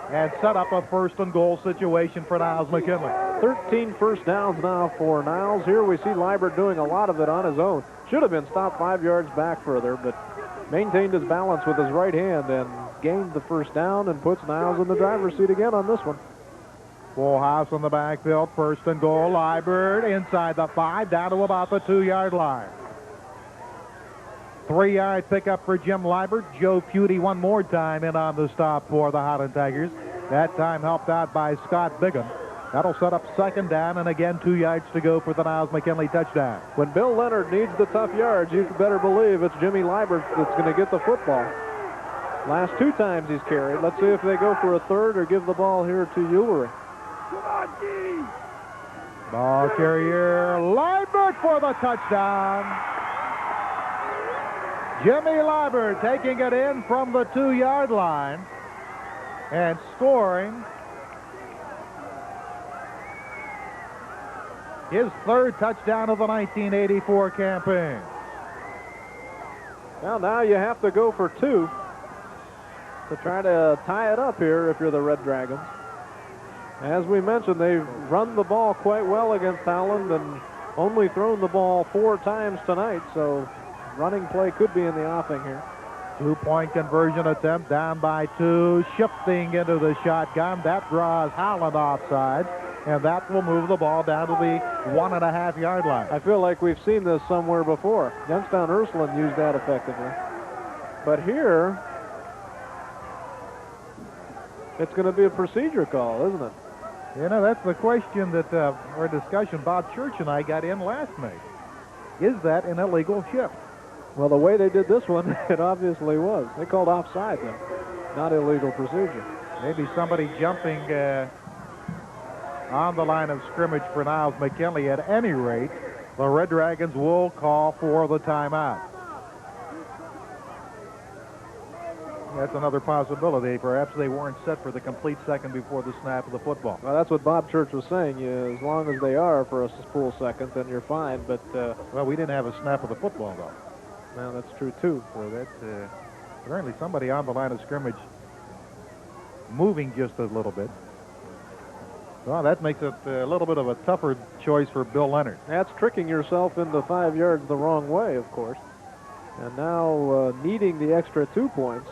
And set up a first and goal situation for Niles McKinley. 13 first downs now for Niles. Here we see Liebert doing a lot of it on his own. Should have been stopped 5 yards back further, but maintained his balance with his right hand and gained the first down and puts Niles in the driver's seat again on this one. Full house on the backfield, first and goal. Liebert inside the 5, down to about the 2-yard line. 3-yard pickup for Jim Liebert. Joe Feudy one more time in on the stop for the Howland Tigers. That time helped out by Scott Bigham. That'll set up second down, and again 2 yards to go for the Niles McKinley touchdown. When Bill Leonard needs the tough yards, you better believe it's Jimmy Liebert that's going to get the football. Last 2 times he's carried. Let's see if they go for a third or give the ball here to Ullery. Ball carrier Liebert for the touchdown. Jimmy Liebert taking it in from the 2-yard line and scoring his third touchdown of the 1984 campaign. Well, now you have to go for 2 to try to tie it up here if you're the Red Dragons. As we mentioned, they've run the ball quite well against Howland and only thrown the ball 4 times tonight, so running play could be in the offing here. 2-point conversion attempt, down by 2, shifting into the shotgun. That draws Howland offside, and that will move the ball down to the 1.5-yard line. I feel like we've seen this somewhere before. Youngstown Ursuline used that effectively. But here, it's going to be a procedure call, isn't it? You know, that's the question that, or discussion Bob Church and I got in last night. Is that an illegal shift? Well, the way they did this one, it obviously was. They called offside, then. Not illegal procedure. Maybe somebody jumping on the line of scrimmage for Niles McKinley. At any rate, the Red Dragons will call for the timeout. That's another possibility. Perhaps they weren't set for the complete second before the snap of the football. Well, that's what Bob Church was saying. As long as they are for a full second, then you're fine. But well, we didn't have a snap of the football, though. Well, that's true, too. So that's apparently somebody on the line of scrimmage moving just a little bit. Well, that makes it a little bit of a tougher choice for Bill Leonard. That's tricking yourself into 5 yards the wrong way, of course. And now needing the extra 2 points.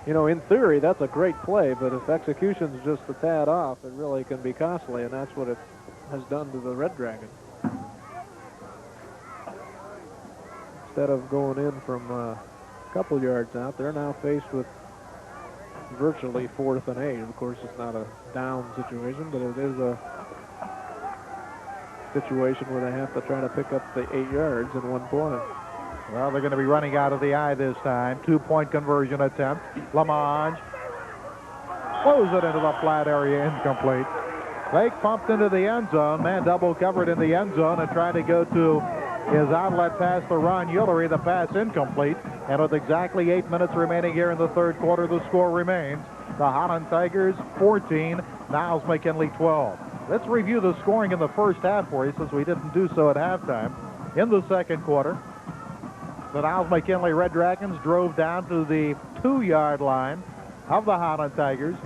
You know, in theory, that's a great play, but if execution's just a tad off, it really can be costly, and that's what it has done to the Red Dragons. instead of going in from a couple yards out, they're now faced with virtually 4th and 8. Of course, it's not a down situation, but it is a situation where they have to try to pick up the 8 yards in one play. Well, they're going to be running out of the eye this time. 2-point conversion attempt. Lamont throws it into the flat area, incomplete. Fake pumped into the end zone. Man double covered in the end zone and tried to go to his outlet pass to Ron Ullery. The pass incomplete. And with exactly 8 minutes remaining here in the third quarter, the score remains the Howland Tigers 14, Niles McKinley 12. Let's review the scoring in the first half for you, since we didn't do so at halftime. In the second quarter, the Niles McKinley Red Dragons drove down to the 2-yard line of the Howland Tigers.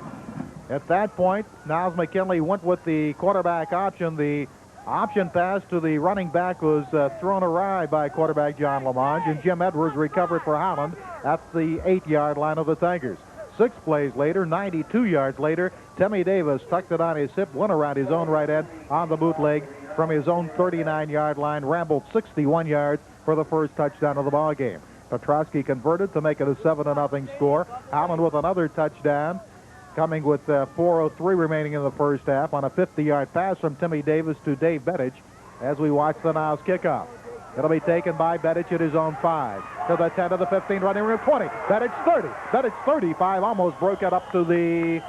At that point, Niles McKinley went with the quarterback option. The option pass to the running back was thrown awry by quarterback John Lamonge, and Jim Edwards recovered for Howland at the 8-yard line of the Tigers. 6 plays later, 92 yards later, Timmy Davis tucked it on his hip, went around his own right end on the bootleg from his own 39-yard line, rambled 61 yards for the first touchdown of the ball game. Petrosky converted to make it a 7-0 score. Howland with another touchdown, coming with 4:03 remaining in the first half on a 50-yard pass from Timmy Davis to Dave Bettich as we watch the Niles kickoff. It'll be taken by Bettich at his own 5. To the 10 to the 15, running room 20. Bettich 30. Bettich 35, almost broke it up to the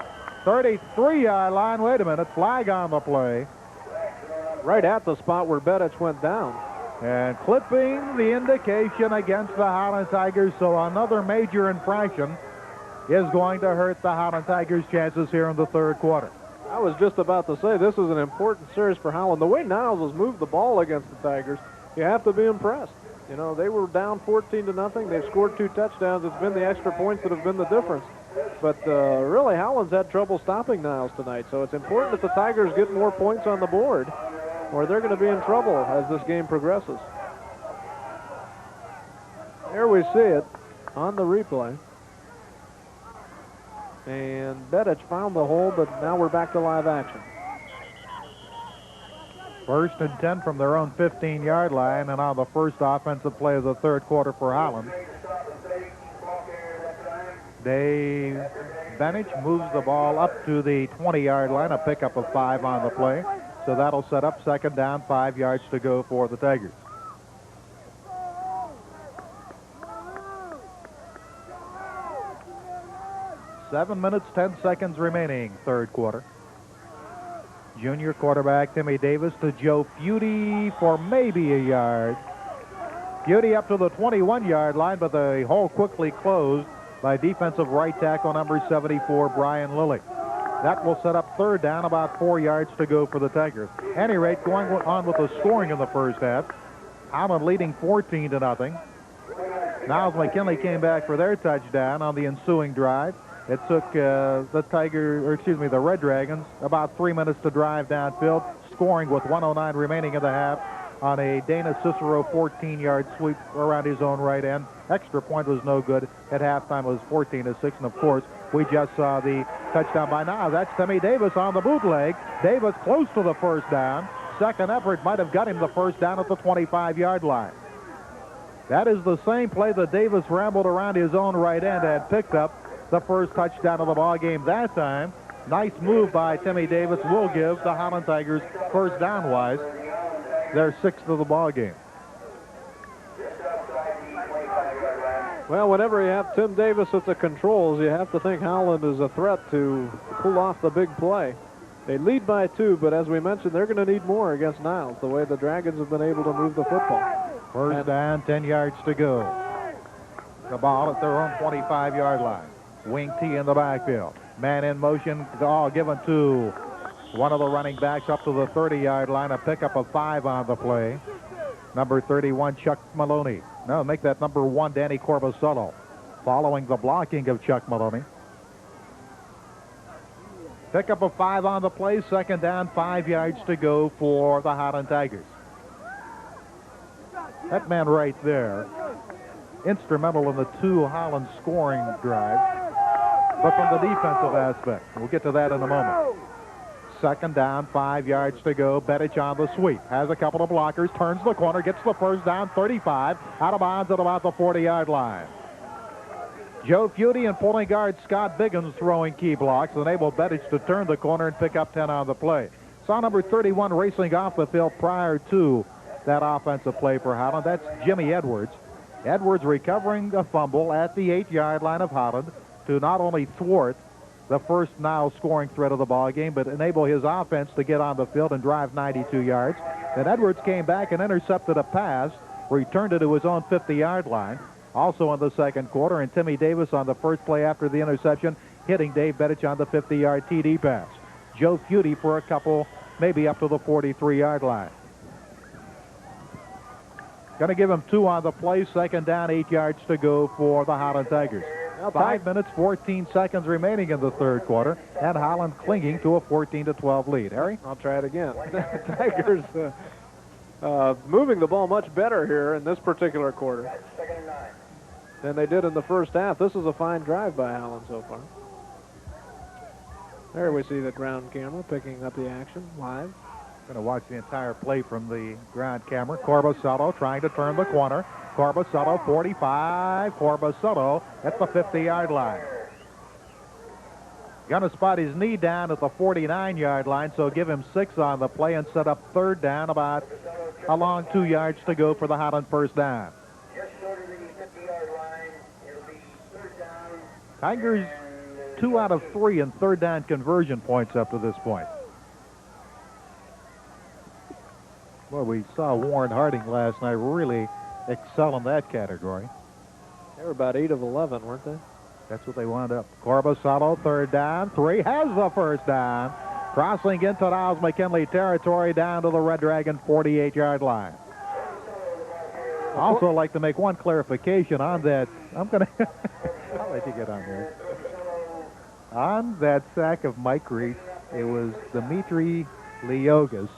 33-yard line. Wait a minute, flag on the play. Right at the spot where Bettich went down. And clipping the indication against the Howland Tigers, so another major infraction is going to hurt the Howland Tigers' chances here in the third quarter. I was just about to say, this is an important series for Howland. The way Niles has moved the ball against the Tigers, you have to be impressed. You know, they were down 14-0. They've scored 2 touchdowns. It's been the extra points that have been the difference. But really, Howland's had trouble stopping Niles tonight. So it's important that the Tigers get more points on the board, or they're going to be in trouble as this game progresses. Here we see it on the replay. And Bettich found the hole, but now we're back to live action. 1st and 10 from their own 15-yard line, and on the first offensive play of the third quarter for Howland. Dave Bettich moves the ball up to the 20-yard line, a pickup of 5 on the play. So that'll set up 2nd down, 5 yards to go for the Tigers. Seven minutes, 10 seconds remaining, third quarter. Junior quarterback Timmy Davis to Joe Feudy for maybe a yard. Feudy up to the 21-yard line, but the hole quickly closed by defensive right tackle number 74, Brian Lilly. That will set up 3rd down, about 4 yards to go for the Tigers. At any rate, going on with the scoring in the first half. Howland leading 14-0. Niles McKinley came back for their touchdown on the ensuing drive. It took the Red Dragons about 3 minutes to drive downfield, scoring with 1:09 remaining in the half on a Dana Cicero 14-yard sweep around his own right end. Extra point was no good. At halftime it was 14-6, and of course, we just saw the touchdown by Niles. That's Timmy Davis on the bootleg. Davis close to the first down. Second effort might have got him the first down at the 25-yard line. That is the same play that Davis rambled around his own right end and picked up the first touchdown of the ball game that time. Nice move by Timmy Davis will give the Howland Tigers first down wise their 6th of the ball game. Well, whenever you have Tim Davis at the controls, you have to think Howland is a threat to pull off the big play. They lead by 2, but as we mentioned, they're going to need more against Niles, the way the Dragons have been able to move the football. First down, 10 yards to go. The ball at their own 25-yard line. Wing T in the backfield. Man in motion, all given to one of the running backs up to the 30-yard line. A pickup of 5 on the play. Number 31, Chuck Maloney. No, make that number 1, Danny Corbusello, following the blocking of Chuck Maloney. Pickup of 5 on the play. 2nd down, 5 yards to go for the Howland Tigers. That man right there, instrumental in the 2 Howland scoring drives, but from the defensive aspect. We'll get to that in a moment. Second down, 5 yards to go. Bedich on the sweep. Has a couple of blockers. Turns the corner. Gets the first down, 35. Out of bounds at about the 40-yard line. Joe Feudy and pulling guard Scott Biggins throwing key blocks enabled Bedich to turn the corner and pick up 10 on the play. Saw number 31 racing off the field prior to that offensive play for Howland. That's Jimmy Edwards. Edwards recovering a fumble at the 8-yard line of Howland to not only thwart the first Niles scoring threat of the ball game, but enable his offense to get on the field and drive 92 yards. Then Edwards came back and intercepted a pass, returned it to his own 50-yard line. Also in the second quarter, and Timmy Davis on the first play after the interception, hitting Dave Bedich on the 50-yard TD pass. Joe Feudy for a couple, maybe up to the 43-yard line. Going to give him 2 on the play. Second down, 8 yards to go for the Howland Tigers. 5 minutes, 14 seconds remaining in the third quarter, and Howland clinging to a 14-12 lead. Harry? I'll try it again. Tigers moving the ball much better here in this particular quarter than they did in the first half. This is a fine drive by Howland so far. There we see the ground camera picking up the action live. Going to watch the entire play from the ground camera. Corbusello trying to turn the corner. Corbusello, 45. Corbusello at the 50-yard line. Going to spot his knee down at the 49-yard line, so give him 6 on the play and set up third down, about a long 2 yards to go for the Howland first down. Just short of the 50-yard line. It'll be third down. Tigers 2 out of 3 in third down conversion points up to this point. Well, we saw Warren Harding last night really excel in that category. They were about 8 of 11, weren't they? That's what they wound up. Corbusello, third down, 3, has the first down. Crossing into Niles McKinley territory down to the Red Dragon 48-yard line. Also like to make one clarification on that. I'm going to, I'll let you get on there. On that sack of Mike Reese, it was Dimitri Leogas.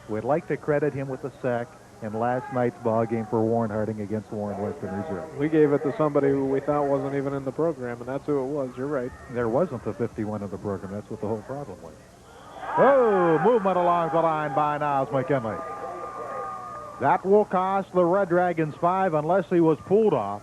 We'd like to credit him with the sack in last night's ball game for Warren Harding against Warren Western Reserve. We gave it to somebody who we thought wasn't even in the program, and that's who it was. You're right. There wasn't a 51 in the program. That's what the whole problem was. Oh, movement along the line by Niles McKinley. That will cost the Red Dragons 5 unless he was pulled off.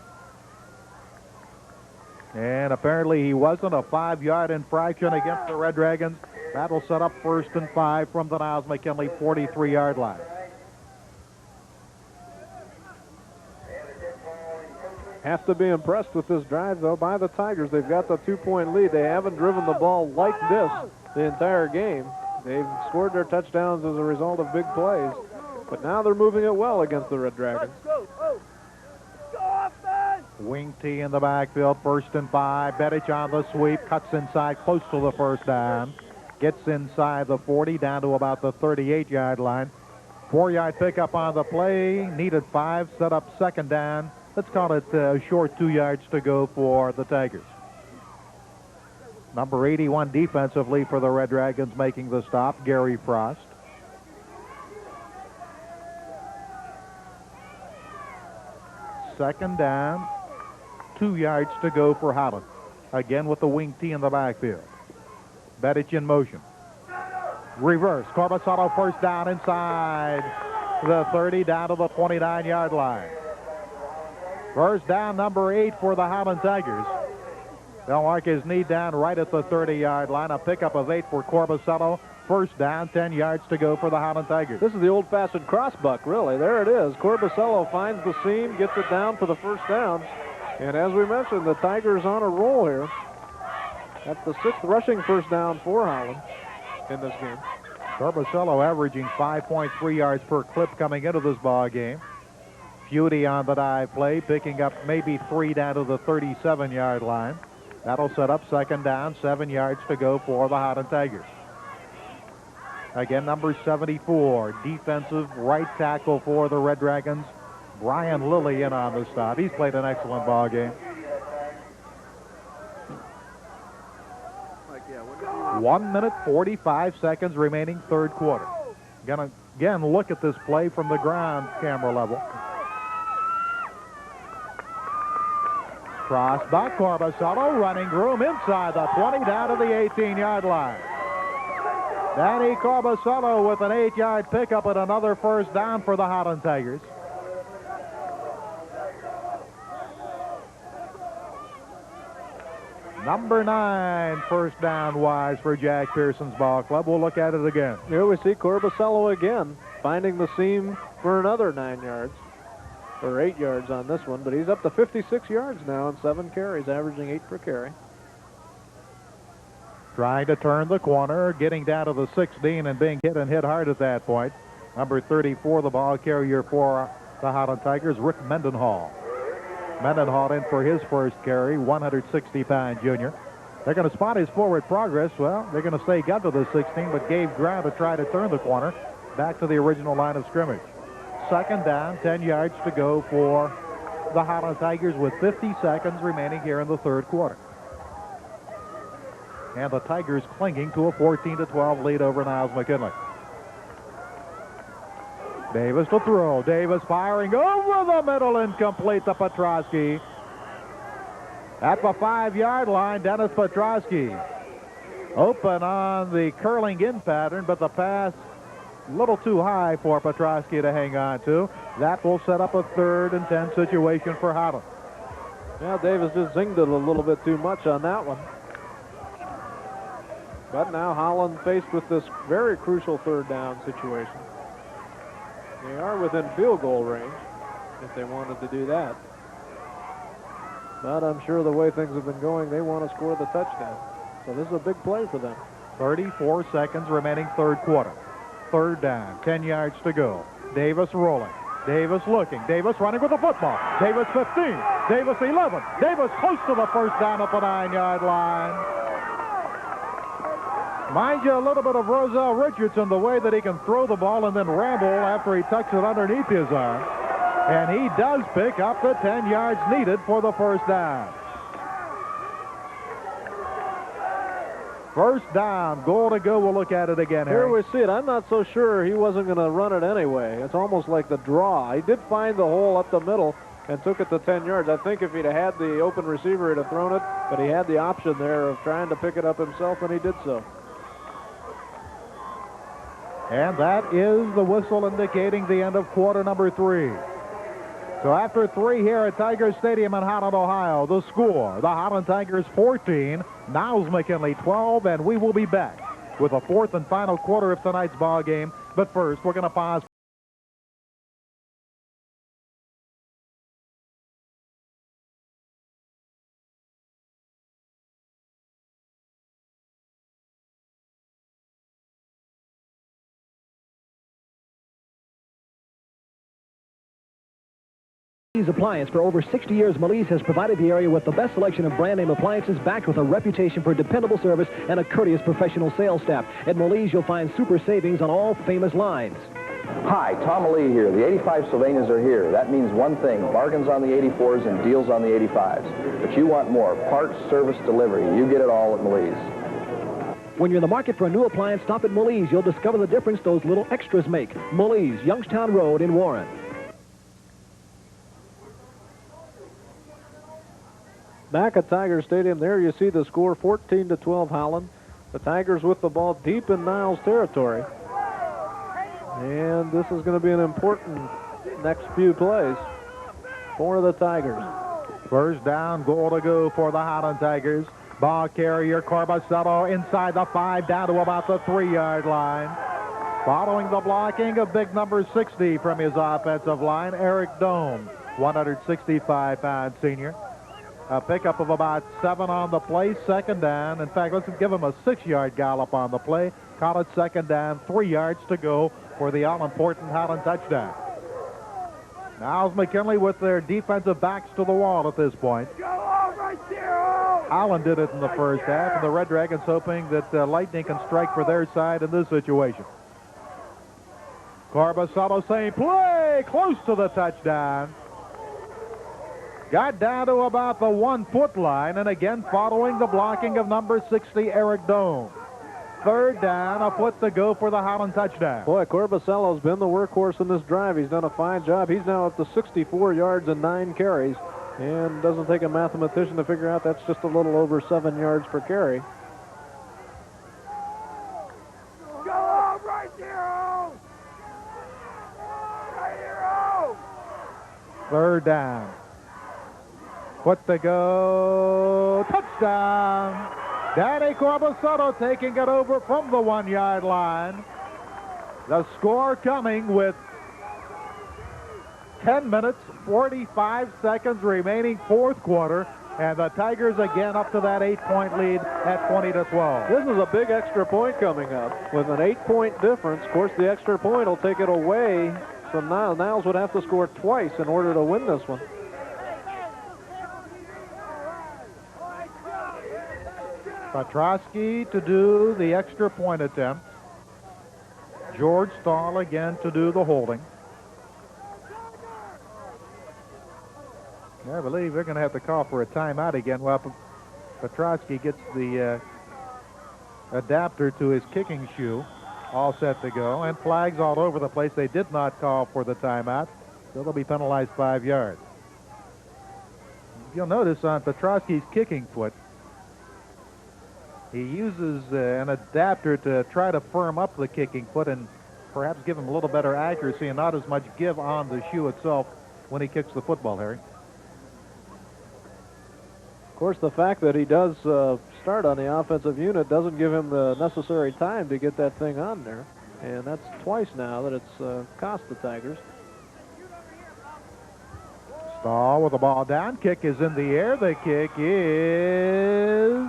And apparently he wasn't. A 5-yard infraction against the Red Dragons. That'll set up 1st and 5 from the Niles McKinley 43-yard line. Have to be impressed with this drive, though, by the Tigers. They've got the 2-point lead. They haven't driven the ball like this the entire game. They've scored their touchdowns as a result of big plays. But now they're moving it well against the Red Dragons. Wing T in the backfield, 1st and 5. Bedich on the sweep, cuts inside close to the first down. Gets inside the 40, down to about the 38-yard line. 4-yard pickup on the play. Needed 5, set up second down. Let's call it a short 2 yards to go for the Tigers. Number 81 defensively for the Red Dragons making the stop, Gary Frost. Second down, 2 yards to go for Howland. Again with the wing T in the backfield. Bedich in motion. Reverse. Corbusello first down inside the 30, down to the 29-yard line. First down, number 8 for the Howland Tigers. They'll mark his knee down right at the 30-yard line. A pickup of 8 for Corbusello. First down, 10 yards to go for the Howland Tigers. This is the old-fashioned crossbuck, really. There it is. Corbusello finds the seam, gets it down for the first down. And as we mentioned, the Tigers on a roll here. That's the 6th rushing first down for Howland in this game. Corbusello averaging 5.3 yards per clip coming into this ball game. Feudy on the dive play, picking up maybe 3 down to the 37-yard line. That'll set up second down, 7 yards to go for the Howland Tigers. Again, number 74, defensive right tackle for the Red Dragons. Brian Lilly in on the stop. He's played an excellent ball game. 1 minute, 45 seconds remaining, third quarter. Gonna again look at this play from the ground camera level. Cross by Corbusello, running room inside the 20, down to the 18-yard line. Danny Corbusello with an 8-yard pickup and another first down for the Howland Tigers. Number 9, first down wise for Jack Pearson's ball club. We'll look at it again. Here we see Corbusello again, finding the seam for another 9 yards, or 8 yards on this one, but he's up to 56 yards now and 7 carries, averaging 8 per carry. Trying to turn the corner, getting down to the 16 and being hit hard at that point. Number 34, the ball carrier for the Howland Tigers, Rick Mendenhall. Mendenhall in for his first carry, 160-pound junior. They're going to spot his forward progress. Well, they're going to say got to the 16, but gave ground to try to turn the corner back to the original line of scrimmage. Second down, 10 yards to go for the Howland Tigers with 50 seconds remaining here in the third quarter. And the Tigers clinging to a 14-12 lead over Niles McKinley. Davis to throw. Davis firing over the middle, incomplete to Petrosky. At the 5-yard line, Dennis Petrosky open on the curling in pattern, but the pass a little too high for Petrosky to hang on to. That will set up a 3rd and 10 situation for Howland. Yeah, Davis just zinged it a little bit too much on that one. But now Howland faced with this very crucial 3rd down situation. They are within field goal range if they wanted to do that. But I'm sure the way things have been going, they want to score the touchdown. So this is a big play for them. 34 seconds remaining third quarter. 3rd down, 10 yards to go. Davis rolling. Davis looking. Davis running with the football. Davis 15. Davis 11. Davis close to the first down at the 9-yard line. Mind you, a little bit of Roselle Richardson, the way that he can throw the ball and then ramble after he tucks it underneath his arm. And he does pick up the 10 yards needed for the first down. First down, goal to go. We'll look at it again, Here Harry. we see it. I'm not so sure he wasn't going to run it anyway. It's almost like the draw. He did find the hole up the middle and took it to 10 yards. I think if he'd have had the open receiver, he'd have thrown it, but he had the option there of trying to pick it up himself, and he did so. And that is the whistle indicating the end of quarter number 3. So after 3 here at Tiger Stadium in Howland, Ohio, the score, the Howland Tigers 14, Niles McKinley 12, and we will be back with the 4th and final quarter of tonight's ball game. But first, we're going to pause. Appliance. For over 60 years, Niles has provided the area with the best selection of brand name appliances, backed with a reputation for dependable service and a courteous professional sales staff. At Niles, you'll find super savings on all famous lines. Hi, Tom Lee here. The 85 Sylvanias are here. That means one thing, bargains on the 84s and deals on the 85s. But you want more, parts, service, delivery. You get it all at Niles. When you're in the market for a new appliance, stop at Niles. You'll discover the difference those little extras make. Niles, Youngstown Road in Warren. Back at Tiger Stadium, there you see the score, 14-12 Howland. The Tigers with the ball deep in Niles territory. And this is going to be an important next few plays for the Tigers. First down, goal to go for the Howland Tigers. Ball carrier Corbusello inside the 5, down to about the 3-yard line. Following the blocking of big number 60 from his offensive line, Eric Dohm, 165-pound senior. A pickup of about 7 on the play, second down. In fact, let's give him a 6-yard gallop on the play. Call it second down, 3 yards to go for the all-important Howland touchdown. Niles McKinley with their defensive backs to the wall at this point. Howland did it in the first half, and the Red Dragons hoping that Lightning can strike for their side in this situation. Corbusello, same play, close to the touchdown. Got down to about the 1-foot line, and again following the blocking of number 60, Eric Dohm. Third down, a foot to go for the Howland touchdown. Boy, Corbusello's been the workhorse in this drive. He's done a fine job. He's now up to 64 yards and 9 carries. And doesn't take a mathematician to figure out that's just a little over 7 yards per carry. Third down. Foot to go. Touchdown. Danny Corbusato taking it over from the 1-yard line. The score coming with 10 minutes, 45 seconds remaining, fourth quarter. And the Tigers again up to that 8-point lead at 20-12. This is a big extra point coming up with an 8-point difference. Of course, the extra point will take it away. So now Niles would have to score twice in order to win this one. Petrosky to do the extra point attempt. George Stahl again to do the holding. I believe they're going to have to call for a timeout again while Petrosky gets the adapter to his kicking shoe all set to go. And flags all over the place. They did not call for the timeout, so they'll be penalized 5 yards. You'll notice on Petrosky's kicking foot, he uses an adapter to try to firm up the kicking foot and perhaps give him a little better accuracy and not as much give on the shoe itself when he kicks the football, Harry. Of course, the fact that he does start on the offensive unit doesn't give him the necessary time to get that thing on there. And that's twice now that it's cost the Tigers. Stahl with the ball down. Kick is in the air. The kick is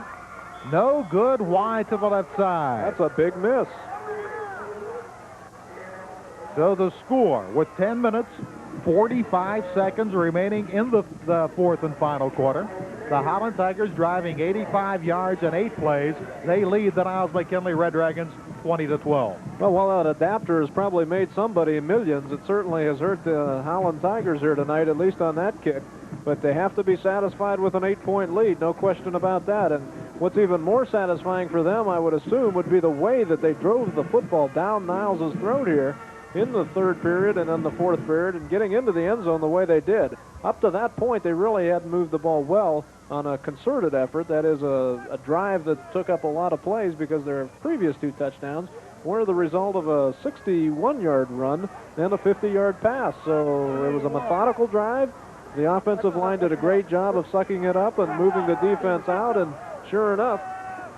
no good, wide to the left side. That's a big miss. So the score with 10 minutes, 45 seconds remaining in the fourth and final quarter. The Howland Tigers driving 85 yards in 8 plays. They lead the Niles McKinley Red Dragons 20-12. Well, while that adapter has probably made somebody millions, it certainly has hurt the Howland Tigers here tonight, at least on that kick. But they have to be satisfied with an 8-point lead, no question about that. And what's even more satisfying for them, I would assume, would be the way that they drove the football down Niles' throat here in the third period and in the fourth period and getting into the end zone the way they did. Up to that point, they really hadn't moved the ball well on a concerted effort. That is a drive that took up a lot of plays because their previous 2 touchdowns were the result of a 61-yard run and a 50-yard pass. So it was a methodical drive. The offensive line did a great job of sucking it up and moving the defense out, and sure enough,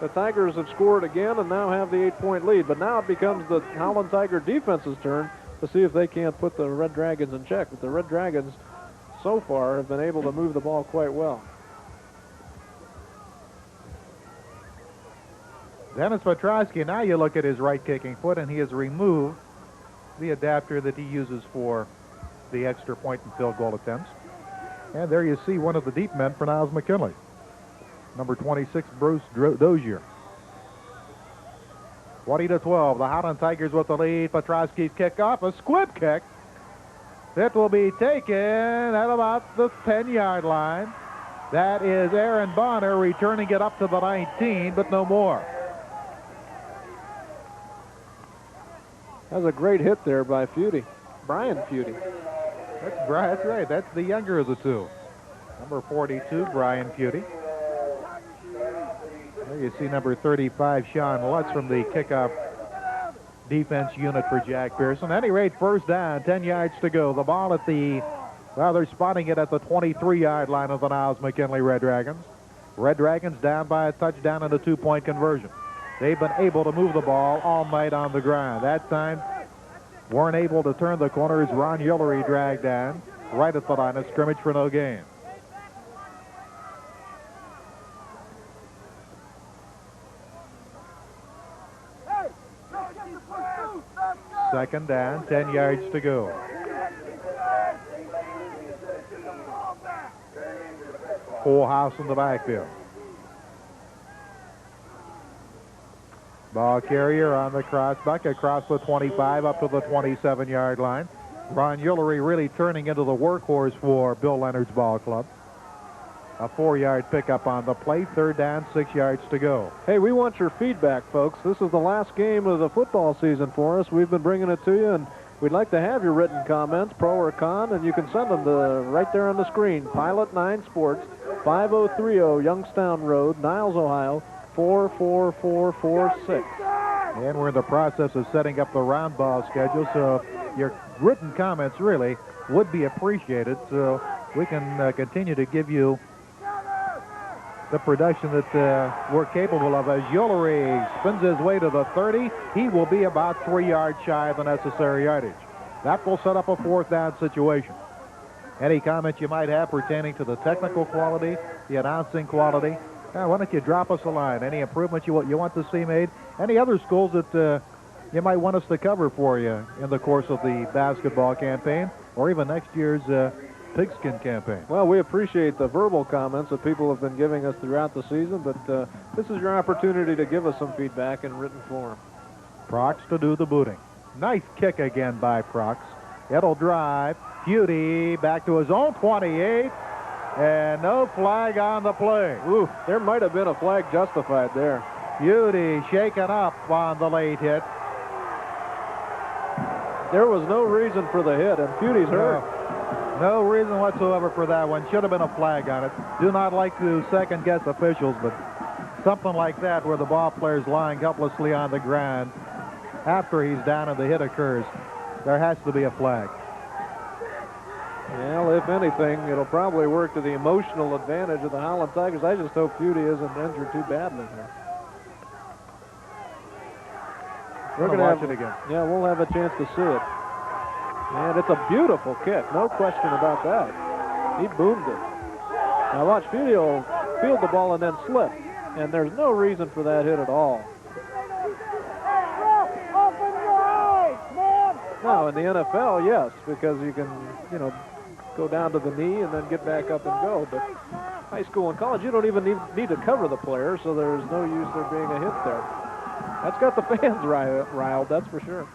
the Tigers have scored again and now have the 8-point lead. But now it becomes the Howland Tiger defense's turn to see if they can't put the Red Dragons in check. But the Red Dragons, so far, have been able to move the ball quite well. Dennis Petrosky, now you look at his right kicking foot, and he has removed the adapter that he uses for the extra point and field goal attempts. And there you see one of the deep men for Niles McKinley. Number 26, Bruce Dozier. 20-12, the Howland Tigers with the lead. Petrosky's kickoff, a squib kick. It will be taken at about the 10-yard line. That is Aaron Bonner returning it up to the 19, but no more. That was a great hit there by Feudy, Brian Feudy. That's right. That's the younger of the two. Number 42, Brian Feudy. There you see number 35, Sean Lutz from the kickoff defense unit for Jack Pearson. At any rate, first down, 10 yards to go. The ball at the, well, they're spotting it at the 23-yard line of the Niles McKinley Red Dragons. Red Dragons down by a touchdown and a 2-point conversion. They've been able to move the ball all night on the ground. That time, weren't able to turn the corner as Ron Ullery dragged down right at the line of scrimmage for no gain. Second down, 10 yards to go. Full house in the backfield. Ball carrier on the crossbuck across the 25 up to the 27-yard line. Ron Ullery really turning into the workhorse for Bill Leonard's ball club. A 4-yard pickup on the play. Third down, 6 yards to go. Hey, we want your feedback, folks. This is the last game of the football season for us. We've been bringing it to you, and we'd like to have your written comments, pro or con, and you can send them to right there on the screen. Pilot 9 Sports, 5030 Youngstown Road, Niles, Ohio, 44446. And we're in the process of setting up the round ball schedule, so if your written comments really would be appreciated, so we can continue to give you the production that we're capable of. As Ulrich spins his way to the 30, he will be about 3 yards shy of the necessary yardage. That will set up a 4th down situation. Any comments you might have pertaining to the technical quality, the announcing quality, why don't you drop us a line? Any improvements you want to see made? Any other schools that you might want us to cover for you in the course of the basketball campaign or even next year's pigskin campaign? Well, we appreciate the verbal comments that people have been giving us throughout the season, but this is your opportunity to give us some feedback in written form. Prox to do the booting. Nice kick again by Prox. It'll drive. Feudy back to his own 28, and no flag on the play. Ooh, there might have been a flag justified there. Feudy shaken up on the late hit. There was no reason for the hit, and Feudy's hurt. No reason whatsoever for that one. Should have been a flag on it. Do not like to second-guess officials, but something like that where the ball player's lying helplessly on the ground after he's down and the hit occurs, there has to be a flag. Well, if anything, it'll probably work to the emotional advantage of the Howland Tigers. I just hope Feudy isn't injured too badly here. We're going to watch it again. Yeah, we'll have a chance to see it. And it's a beautiful kick, no question about that. He boomed it. Now watch, Feudy will field the ball and then slip, and there's no reason for that hit at all. Now, in the NFL, yes, because you can, go down to the knee and then get back up and go. But high school and college, you don't even need to cover the player, so there's no use there being a hit there. That's got the fans riled, that's for sure.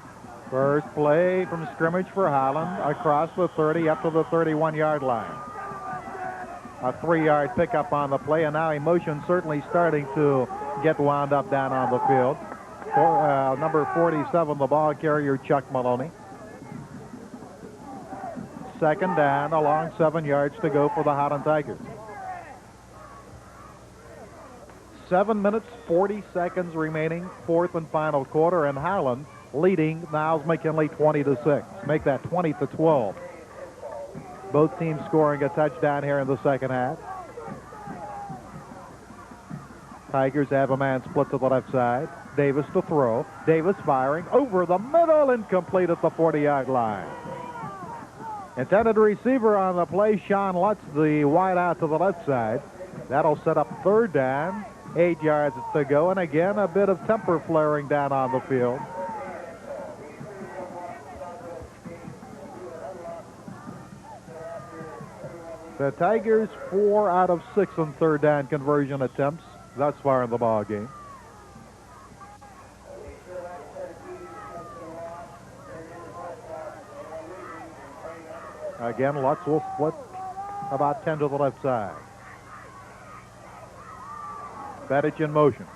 First play from scrimmage for Howland, across the 30 up to the 31-yard line. A 3-yard pickup on the play, and now emotion certainly starting to get wound up down on the field. Number 47, the ball carrier, Chuck Maloney. Second down, along 7 yards to go for the Howland Tigers. 7 minutes, 40 seconds remaining, 4th and final quarter, and Howland leading Niles McKinley 20-6. Make that 20-12. Both teams scoring a touchdown here in the second half. Tigers have a man split to the left side. Davis to throw. Davis firing over the middle, incomplete at the 40-yard line. Intended receiver on the play, Sean Lutz, the wide out to the left side. That'll set up 3rd down, 8 yards to go, and again a bit of temper flaring down on the field. The Tigers 4 out of 6 on 3rd down conversion attempts thus far in the ball game. Again, Lutz will split about 10 to the left side. Bedich in motion.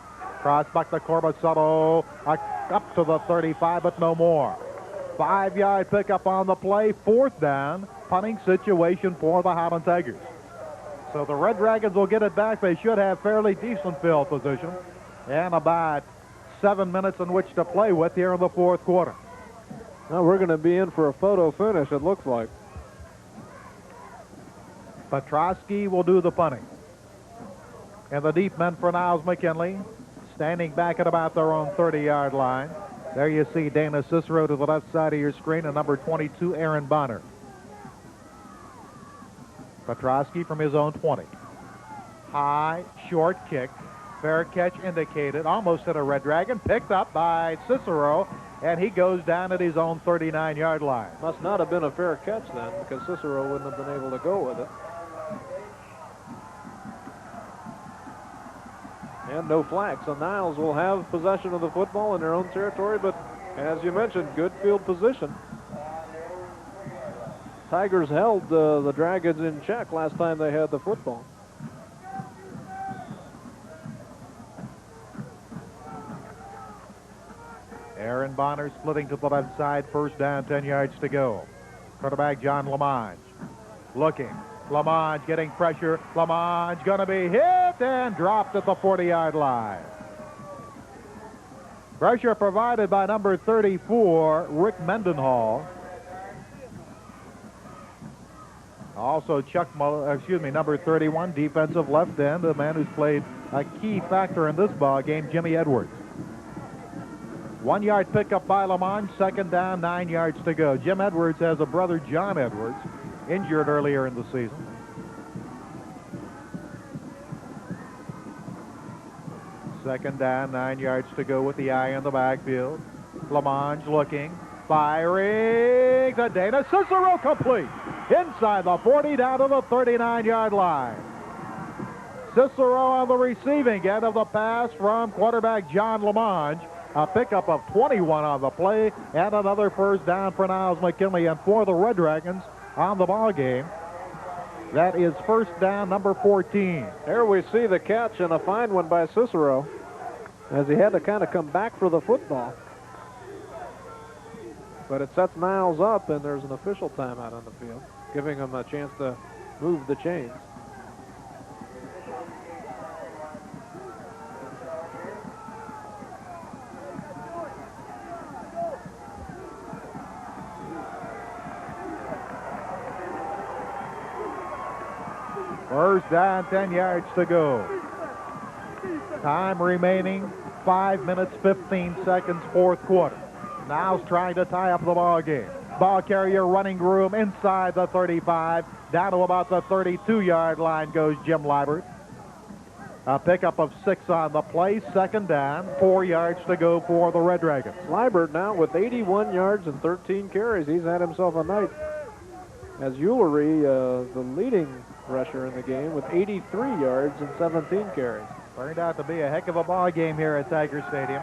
Cross back to Corbacello. Up to the 35, but no more. 5-yard pickup on the play. 4th down. Punting situation for the Howland Tigers. So the Red Dragons will get it back. They should have fairly decent field position. And about 7 minutes in which to play with here in the 4th quarter. Now we're going to be in for a photo finish, it looks like. Petrosky will do the punting. And the deep men for Niles McKinley, standing back at about their own 30-yard line. There you see Dana Cicero to the left side of your screen, and number 22, Aaron Bonner. Petrosky from his own 20. High, short kick. Fair catch indicated. Almost hit a Red Dragon. Picked up by Cicero, and he goes down at his own 39-yard line. Must not have been a fair catch then, because Cicero wouldn't have been able to go with it. And no flag. So Niles will have possession of the football in their own territory, but as you mentioned, good field position. Tigers held the Dragons in check last time they had the football. Aaron Bonner splitting to the left side. 1st down, 10 yards to go. Quarterback John Lamonge looking. Lamonge getting pressure. Lamonge going to be hit and dropped at the 40-yard line. Pressure provided by number 34, Rick Mendenhall. Also, number 31, defensive left end, a man who's played a key factor in this ball game, Jimmy Edwards. 1 yard pickup by Lamont, second down, 9 yards to go. Jim Edwards has a brother, John Edwards, injured earlier in the season. Second down, 9 yards to go with the eye in the backfield. Lamont looking, firing, to Dana Cicero, complete. Inside the 40, down to the 39-yard line. Cicero on the receiving end of the pass from quarterback John Lamont. A pickup of 21 on the play, and another first down for Niles McKinley. And for the Red Dragons on the ball game, that is first down number 14. There we see the catch, and a fine one by Cicero, as he had to kind of come back for the football. But it sets Niles up, and there's an official timeout on the field, giving him a chance to move the chains. First down, 10 yards to go. Time remaining, 5 minutes, 15 seconds, fourth quarter. Niles trying to tie up the ball game. Ball carrier running room inside the 35. Down to about the 32-yard line goes Jim Liebert. A pickup of 6 on the play. Second down, 4 yards to go for the Red Dragons. Liebert now with 81 yards and 13 carries. He's had himself a night. As Eulery, the leading rusher in the game, with 83 yards and 17 carries. Turned out to be a heck of a ball game here at Tiger Stadium.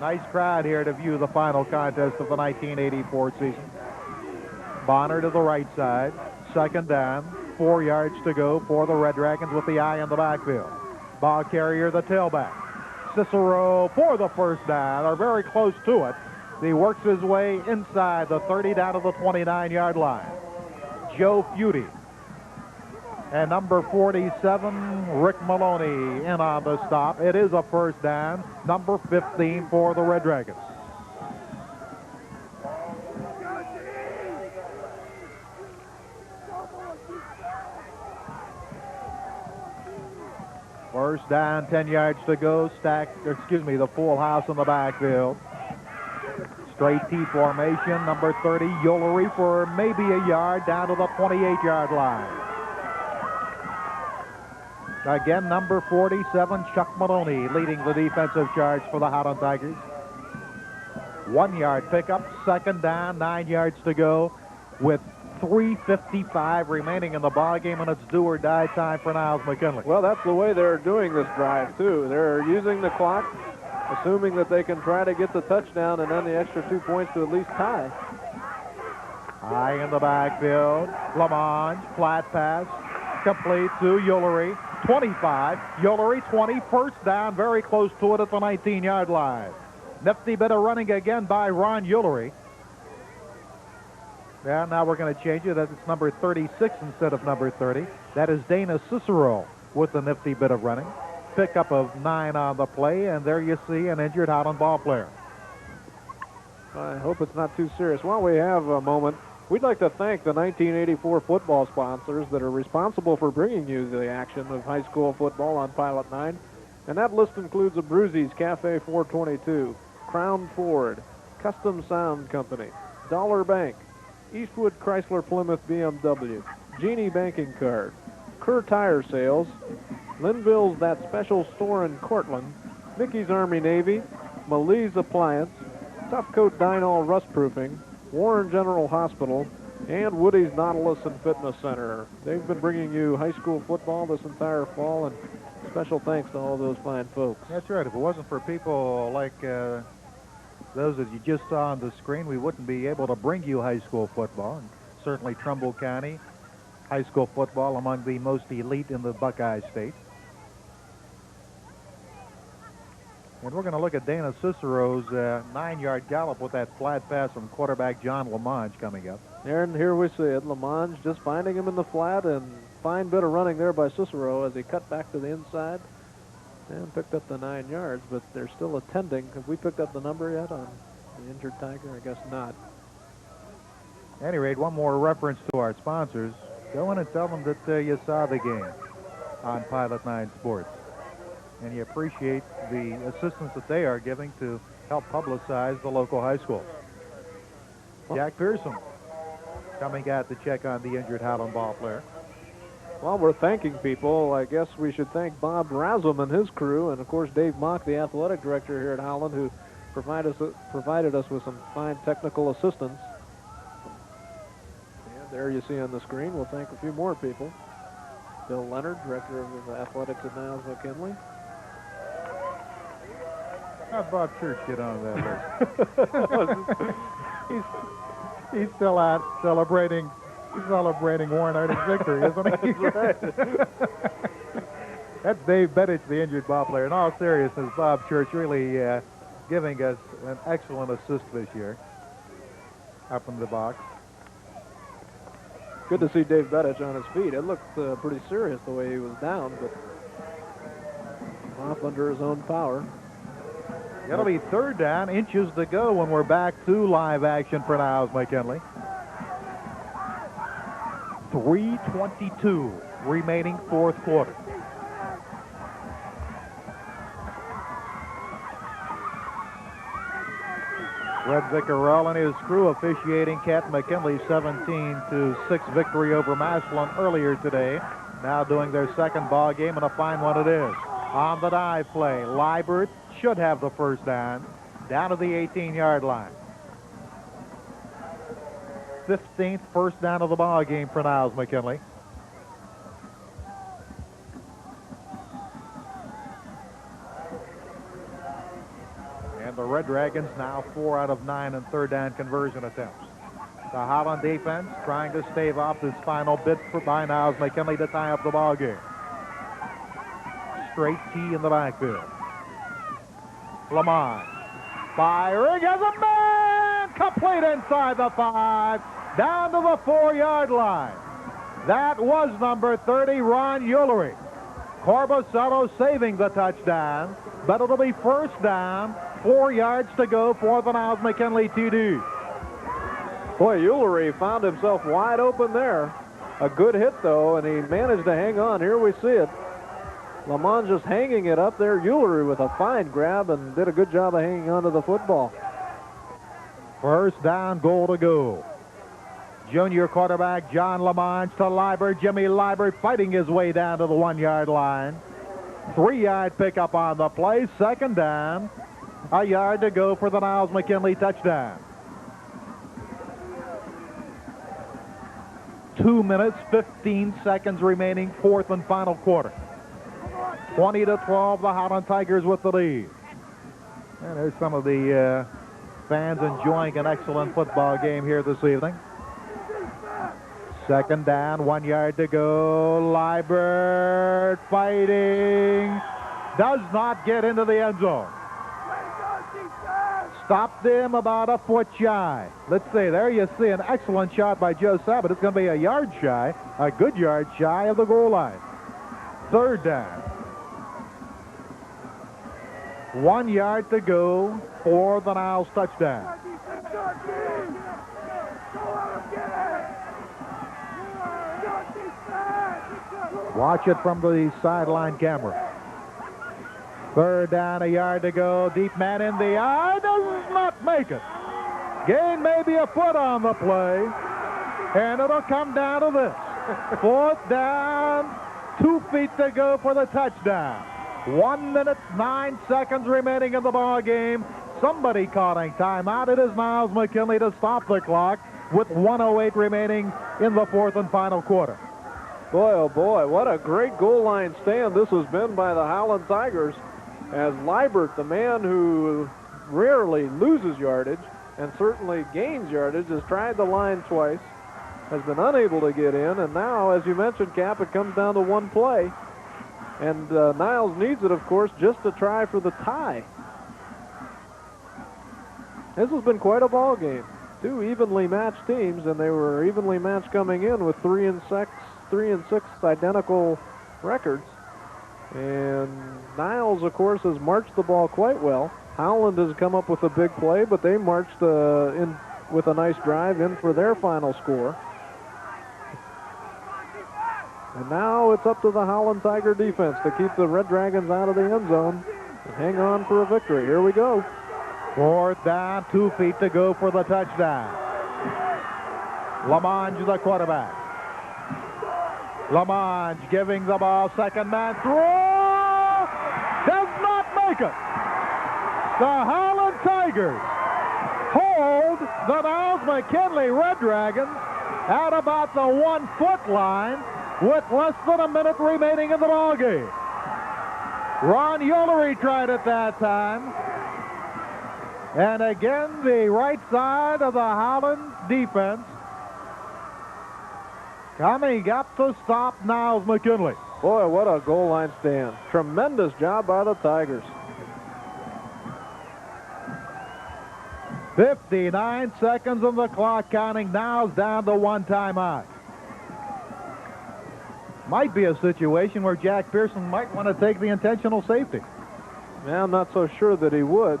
Nice crowd here to view the final contest of the 1984 season. Bonner to the right side. Second down, 4 yards to go for the Red Dragons with the eye in the backfield. Ball carrier, the tailback. Cicero for the first down, or very close to it. He works his way inside the 30 down to the 29-yard line. Joe Feudy. And number 47, Rick Maloney, in on the stop. It is a first down, number 15 for the Red Dragons. First down, 10 yards to go. The full house in the backfield. Straight T formation, number 30, Eulery for maybe a yard down to the 28-yard line. Again, number 47, Chuck Maloney, leading the defensive charge for the Howland Tigers. 1 yard pickup, second down, 9 yards to go, with 3:55 remaining in the ball game, and it's do or die time for Niles McKinley. Well, that's the way they're doing this drive, too. They're using the clock, assuming that they can try to get the touchdown and then the extra 2 points to at least tie. High in the backfield, Lamont, flat pass, complete to Eulery. 25, Eulery 20, first down, very close to it at the 19-yard line. Nifty bit of running again by Ron Eulery. Yeah, now we're going to change it as it's number 36 instead of number 30. That is Dana Cicero with the nifty bit of running. Pickup of 9 on the play, and there you see an injured Howland ball player. I hope it's not too serious. While we have a moment, we'd like to thank the 1984 football sponsors that are responsible for bringing you the action of high school football on Pilot 9. And that list includes Abruzzi's Cafe 422, Crown Ford, Custom Sound Company, Dollar Bank, Eastwood Chrysler Plymouth BMW, Genie Banking Card, Kerr Tire Sales, Linville's That Special Store in Cortland, Mickey's Army Navy, Malise Appliance, Tough Coat Dynol Rust Proofing, Warren General Hospital, and Woody's Nautilus and Fitness Center. They've been bringing you high school football this entire fall, and special thanks to all those fine folks. That's right. If it wasn't for people like those that you just saw on the screen, we wouldn't be able to bring you high school football. And certainly Trumbull County, high school football among the most elite in the Buckeye State. And we're going to look at Dana Cicero's 9-yard gallop with that flat pass from quarterback John Lamonge coming up. And here we see it. Lamonge just finding him in the flat, and fine bit of running there by Cicero as he cut back to the inside and picked up the 9 yards, but they're still attending. Have we picked up the number yet on the injured Tiger? I guess not. At any rate, one more reference to our sponsors. Go in and tell them that you saw the game on Pilot 9 Sports. And you appreciate the assistance that they are giving to help publicize the local high school. Jack Pearson coming out to check on the injured Howland ball player. Well, we're thanking people. I guess we should thank Bob Rasum and his crew, and of course Dave Mock, the athletic director here at Howland, who provided us with some fine technical assistance. And there you see on the screen, we'll thank a few more people. Bill Leonard, director of athletics at Niles McKinley. How'd Bob Church get on that list? he's still out celebrating Warren Harding's victory, isn't he? That's right. That's Dave Bettich, the injured ball player. In all seriousness, Bob Church really giving us an excellent assist this year up in the box. Good to see Dave Bettich on his feet. It looked pretty serious the way he was down, but off under his own power. It'll be third down, inches to go when we're back to live action for Niles McKinley. 3:22 remaining fourth quarter. Red Vickerell and his crew officiating Cat McKinley's 17-6 victory over Massillon earlier today. Now doing their second ball game, and a fine one it is. On the dive play, Liebert should have the first down to the 18-yard line. 15th first down of the ball game for Niles McKinley. And the Red Dragons now 4 out of 9 in third down conversion attempts. The Howland defense trying to stave off this final bid by Niles McKinley to tie up the ball game. Straight T in the backfield. Lamont firing as a man, complete inside the 5, down to the 4-yard line. That was number 30, Ron Eulery. Corbusello saving the touchdown, but it'll be first down, 4 yards to go for the Niles McKinley TD. Boy, Eulery found himself wide open there. A good hit, though, and he managed to hang on. Here we see it. Lamont just hanging it up there. Eulery with a fine grab and did a good job of hanging onto the football. First down, goal to go. Junior quarterback John Lamont to Liebert. Jimmy Liebert fighting his way down to the 1-yard line. 3-yard pickup on the play. Second down. A yard to go for the Niles McKinley touchdown. 2 minutes, 15 seconds remaining, fourth and final quarter. 20-12, the Howland Tigers with the lead. And there's some of the fans enjoying an excellent football game here this evening. Second down, 1 yard to go. Liebert fighting. Does not get into the end zone. Stopped him about a foot shy. Let's see, there you see an excellent shot by Joe Sabat. It's going to be a yard shy, a good yard shy of the goal line. Third down. 1 yard to go for the Niles touchdown. Watch it from the sideline camera. Third down, a yard to go. Deep man in the eye, does not make it. Gain maybe a foot on the play, and it'll come down to this. Fourth down, 2 feet to go for the touchdown. 1 minute, 9 seconds remaining in the ball game. Somebody calling timeout. It is Niles McKinley to stop the clock with 1:08 remaining in the fourth and final quarter. Boy, oh boy, what a great goal line stand this has been by the Howland Tigers, as Liebert, the man who rarely loses yardage and certainly gains yardage, has tried the line twice, has been unable to get in, and now, as you mentioned, Cap, it comes down to one play. And Niles needs it, of course, just to try for the tie. This has been quite a ball game. Two evenly matched teams, and they were evenly matched coming in with 3 and 6 identical records. And Niles, of course, has marched the ball quite well. Howland has come up with a big play, but they marched in with a nice drive in for their final score. And now it's up to the Howland Tiger defense to keep the Red Dragons out of the end zone and hang on for a victory. Here we go. 4th down, 2 feet to go for the touchdown. Lamonge, the quarterback. Lamonge giving the ball, second man throw, does not make it. The Howland Tigers hold the Niles McKinley Red Dragons at about the 1 foot line with less than a minute remaining in the ball game. Ron Yolery tried it that time. And again, the right side of the Howland defense coming up to stop Niles McKinley. Boy, what a goal line stand. Tremendous job by the Tigers. 59 seconds on the clock counting. Niles down to 1 timeout. Might be a situation where Jack Pearson might want to take the intentional safety. Yeah, I'm not so sure that he would.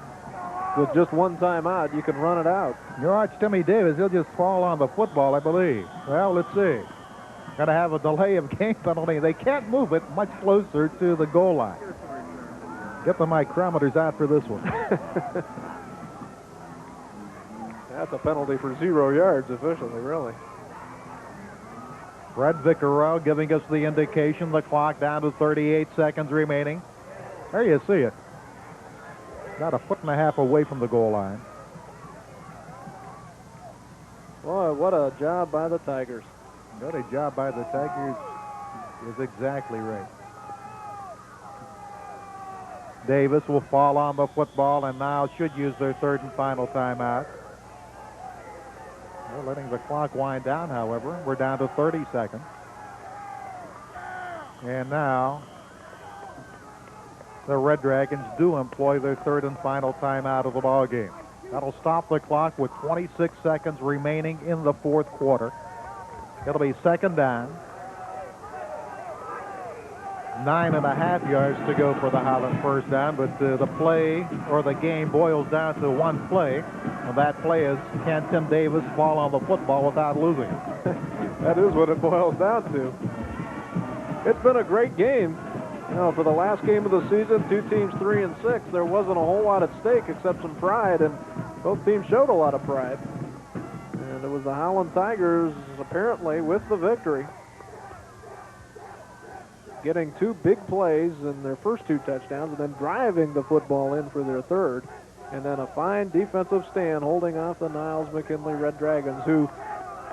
With just 1 timeout, you can run it out. You watch Timmy Davis, he'll just fall on the football, I believe. Well, let's see. Going to have a delay of game penalty. They can't move it much closer to the goal line. Get the micrometers out for this one. That's a penalty for 0 yards officially, really. Fred Vicaro giving us the indication. The clock down to 38 seconds remaining. There you see it. About 1.5 feet away from the goal line. Boy, what a job by the Tigers. What a job by the Tigers is exactly right. Davis will fall on the football and now should use their 3rd and final timeout. They're letting the clock wind down, however. We're down to 30 seconds. And now the Red Dragons do employ their 3rd and final timeout of the ball game. That'll stop the clock with 26 seconds remaining in the 4th quarter. It'll be 2nd down. 9.5 yards to go for the Howland 1st down, but the play or the game boils down to 1 play. And that play is, can Tim Davis fall on the football without losing it? That is what it boils down to. It's been a great game. You know, for the last game of the season, 2 teams 3 and 6, there wasn't a whole lot at stake except some pride, and both teams showed a lot of pride. And it was the Howland Tigers, apparently, with the victory, getting 2 big plays in their first 2 touchdowns and then driving the football in for their 3rd. And then a fine defensive stand holding off the Niles McKinley Red Dragons, who,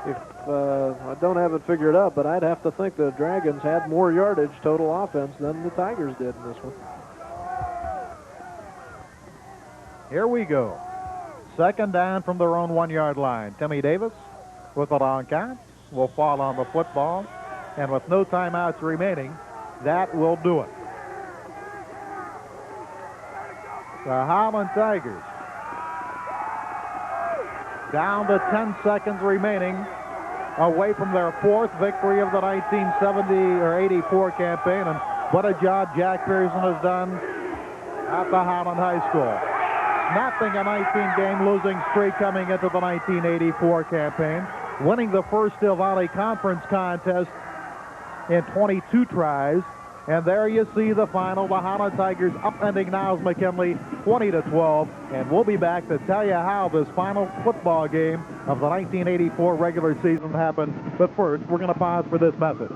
if I don't have it figured out, but I'd have to think the Dragons had more yardage total offense than the Tigers did in this one. Here we go. 2nd down from their own 1-yard line. Timmy Davis with a long count will fall on the football. And with no timeouts remaining, that will do it. The Howland Tigers down to 10 seconds remaining, away from their 4th victory of the 1970 or 84 campaign. And what a job Jack Pearson has done at the Howland High School. Snapping a 19-game losing streak coming into the 1984 campaign, winning the first Steel Valley Conference contest in 22 tries. And there you see the final, the Howland Tigers upending Niles McKinley 20-12. And we'll be back to tell you how this final football game of the 1984 regular season happened. But first, we're going to pause for this message.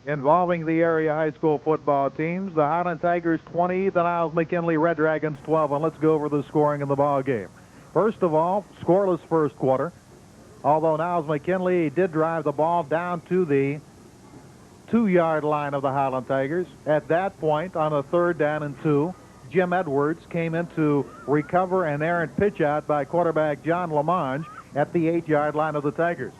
Involving the area high school football teams, the Howland Tigers 20, the Niles McKinley Red Dragons 12. And let's go over the scoring in the ball game. First of all, scoreless 1st quarter. Although Niles McKinley did drive the ball down to the 2-yard line of the Howland Tigers. At that point, on a 3rd down and 2, Jim Edwards came in to recover an errant pitch out by quarterback John Lamonge at the 8-yard line of the Tigers.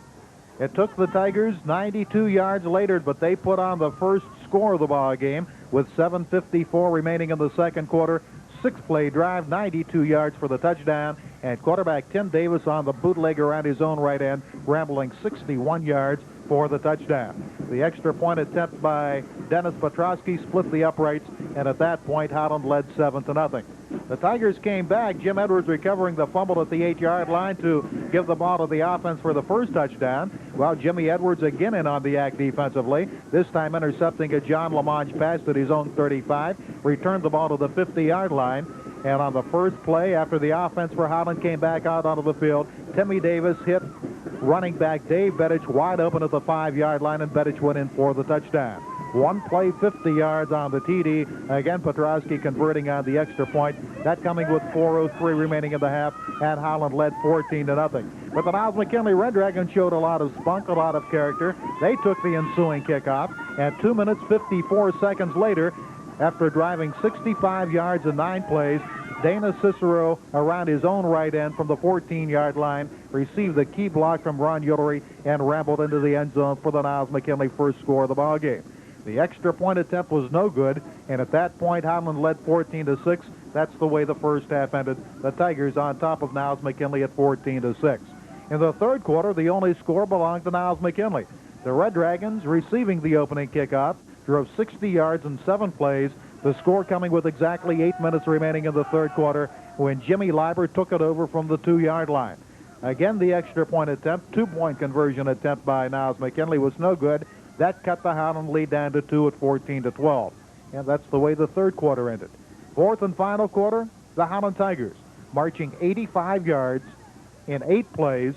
It took the Tigers 92 yards later, but they put on the first score of the ball game with 7:54 remaining in the 2nd quarter. 6-play drive, 92 yards for the touchdown, And quarterback Tim Davis on the bootleg around his own right end, rambling 61 yards for the touchdown. The extra point attempt by Dennis Petrosky split the uprights, and at that point, Howland led 7-0. The Tigers came back. Jim Edwards recovering the fumble at the 8-yard line to give the ball to the offense for the first touchdown. While Jimmy Edwards again in on the act defensively, this time intercepting a John Lamonge pass at his own 35, returned the ball to the 50-yard line. And on the first play, after the offense for Howland came back out onto the field, Timmy Davis hit running back Dave Bettich wide open at the 5-yard line, and Bettich went in for the touchdown. One play, 50 yards on the TD. Again, Petrosky converting on the extra point. That coming with 4:03 remaining in the half, and Howland led 14-0. But the Niles McKinley Red Dragons showed a lot of spunk, a lot of character. They took the ensuing kickoff, and 2 minutes, 54 seconds later, after driving 65 yards in 9 plays, Dana Cicero around his own right end from the 14-yard line received the key block from Ron Ulery and rambled into the end zone for the Niles McKinley first score of the ball game. The extra point attempt was no good, and at that point, Howland led 14-6. That's the way the first half ended. The Tigers on top of Niles McKinley at 14-6. In the third quarter, the only score belonged to Niles McKinley. The Red Dragons, receiving the opening kickoff, drove 60 yards in 7 plays, the score coming with exactly 8 minutes remaining in the third quarter when Jimmy Leiber took it over from the 2-yard line. Again, the extra point attempt, 2-point conversion attempt by Niles McKinley was no good. That cut the Howland lead down to 2 at 14-12. And that's the way the third quarter ended. Fourth and final quarter, the Howland Tigers marching 85 yards in 8 plays.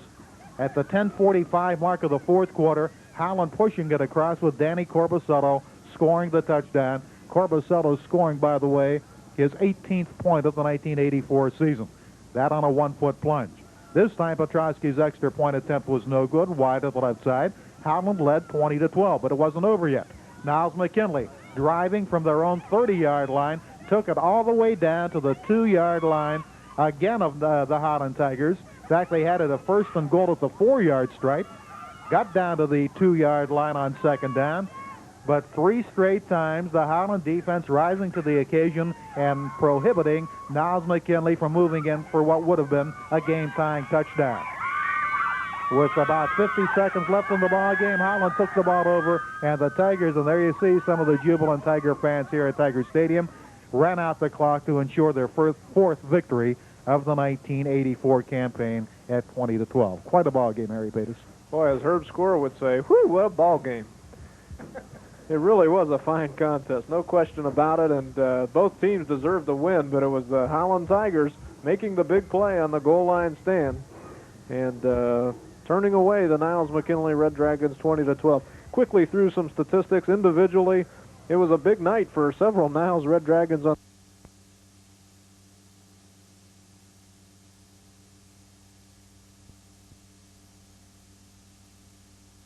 At the 10:45 mark of the fourth quarter, Howland pushing it across with Danny Corbusetto scoring the touchdown. Corbusetto scoring, by the way, his 18th point of the 1984 season. That on a 1-foot plunge. This time, Petrosky's extra point attempt was no good, wide to the left side. Howland led 20-12, but it wasn't over yet. Niles McKinley driving from their own 30-yard line, took it all the way down to the 2-yard line again of the Howland Tigers. In fact, they had it a first and goal at the 4-yard stripe. Got down to the 2-yard line on second down. But 3 straight times, the Howland defense rising to the occasion and prohibiting Niles McKinley from moving in for what would have been a game-tying touchdown. With about 50 seconds left in the ball game, Howland took the ball over, and the Tigers, and there you see some of the jubilant Tiger fans here at Tiger Stadium, ran out the clock to ensure their fourth victory of the 1984 campaign at 20-12. Quite a ball game, Harry Peters. Boy, as Herb Score would say, whew, what a ball game. It really was a fine contest, no question about it, and both teams deserved the win, but it was the Howland Tigers making the big play on the goal line stand and turning away the Niles McKinley Red Dragons 20-12. Quickly through some statistics individually, it was a big night for several Niles Red Dragons on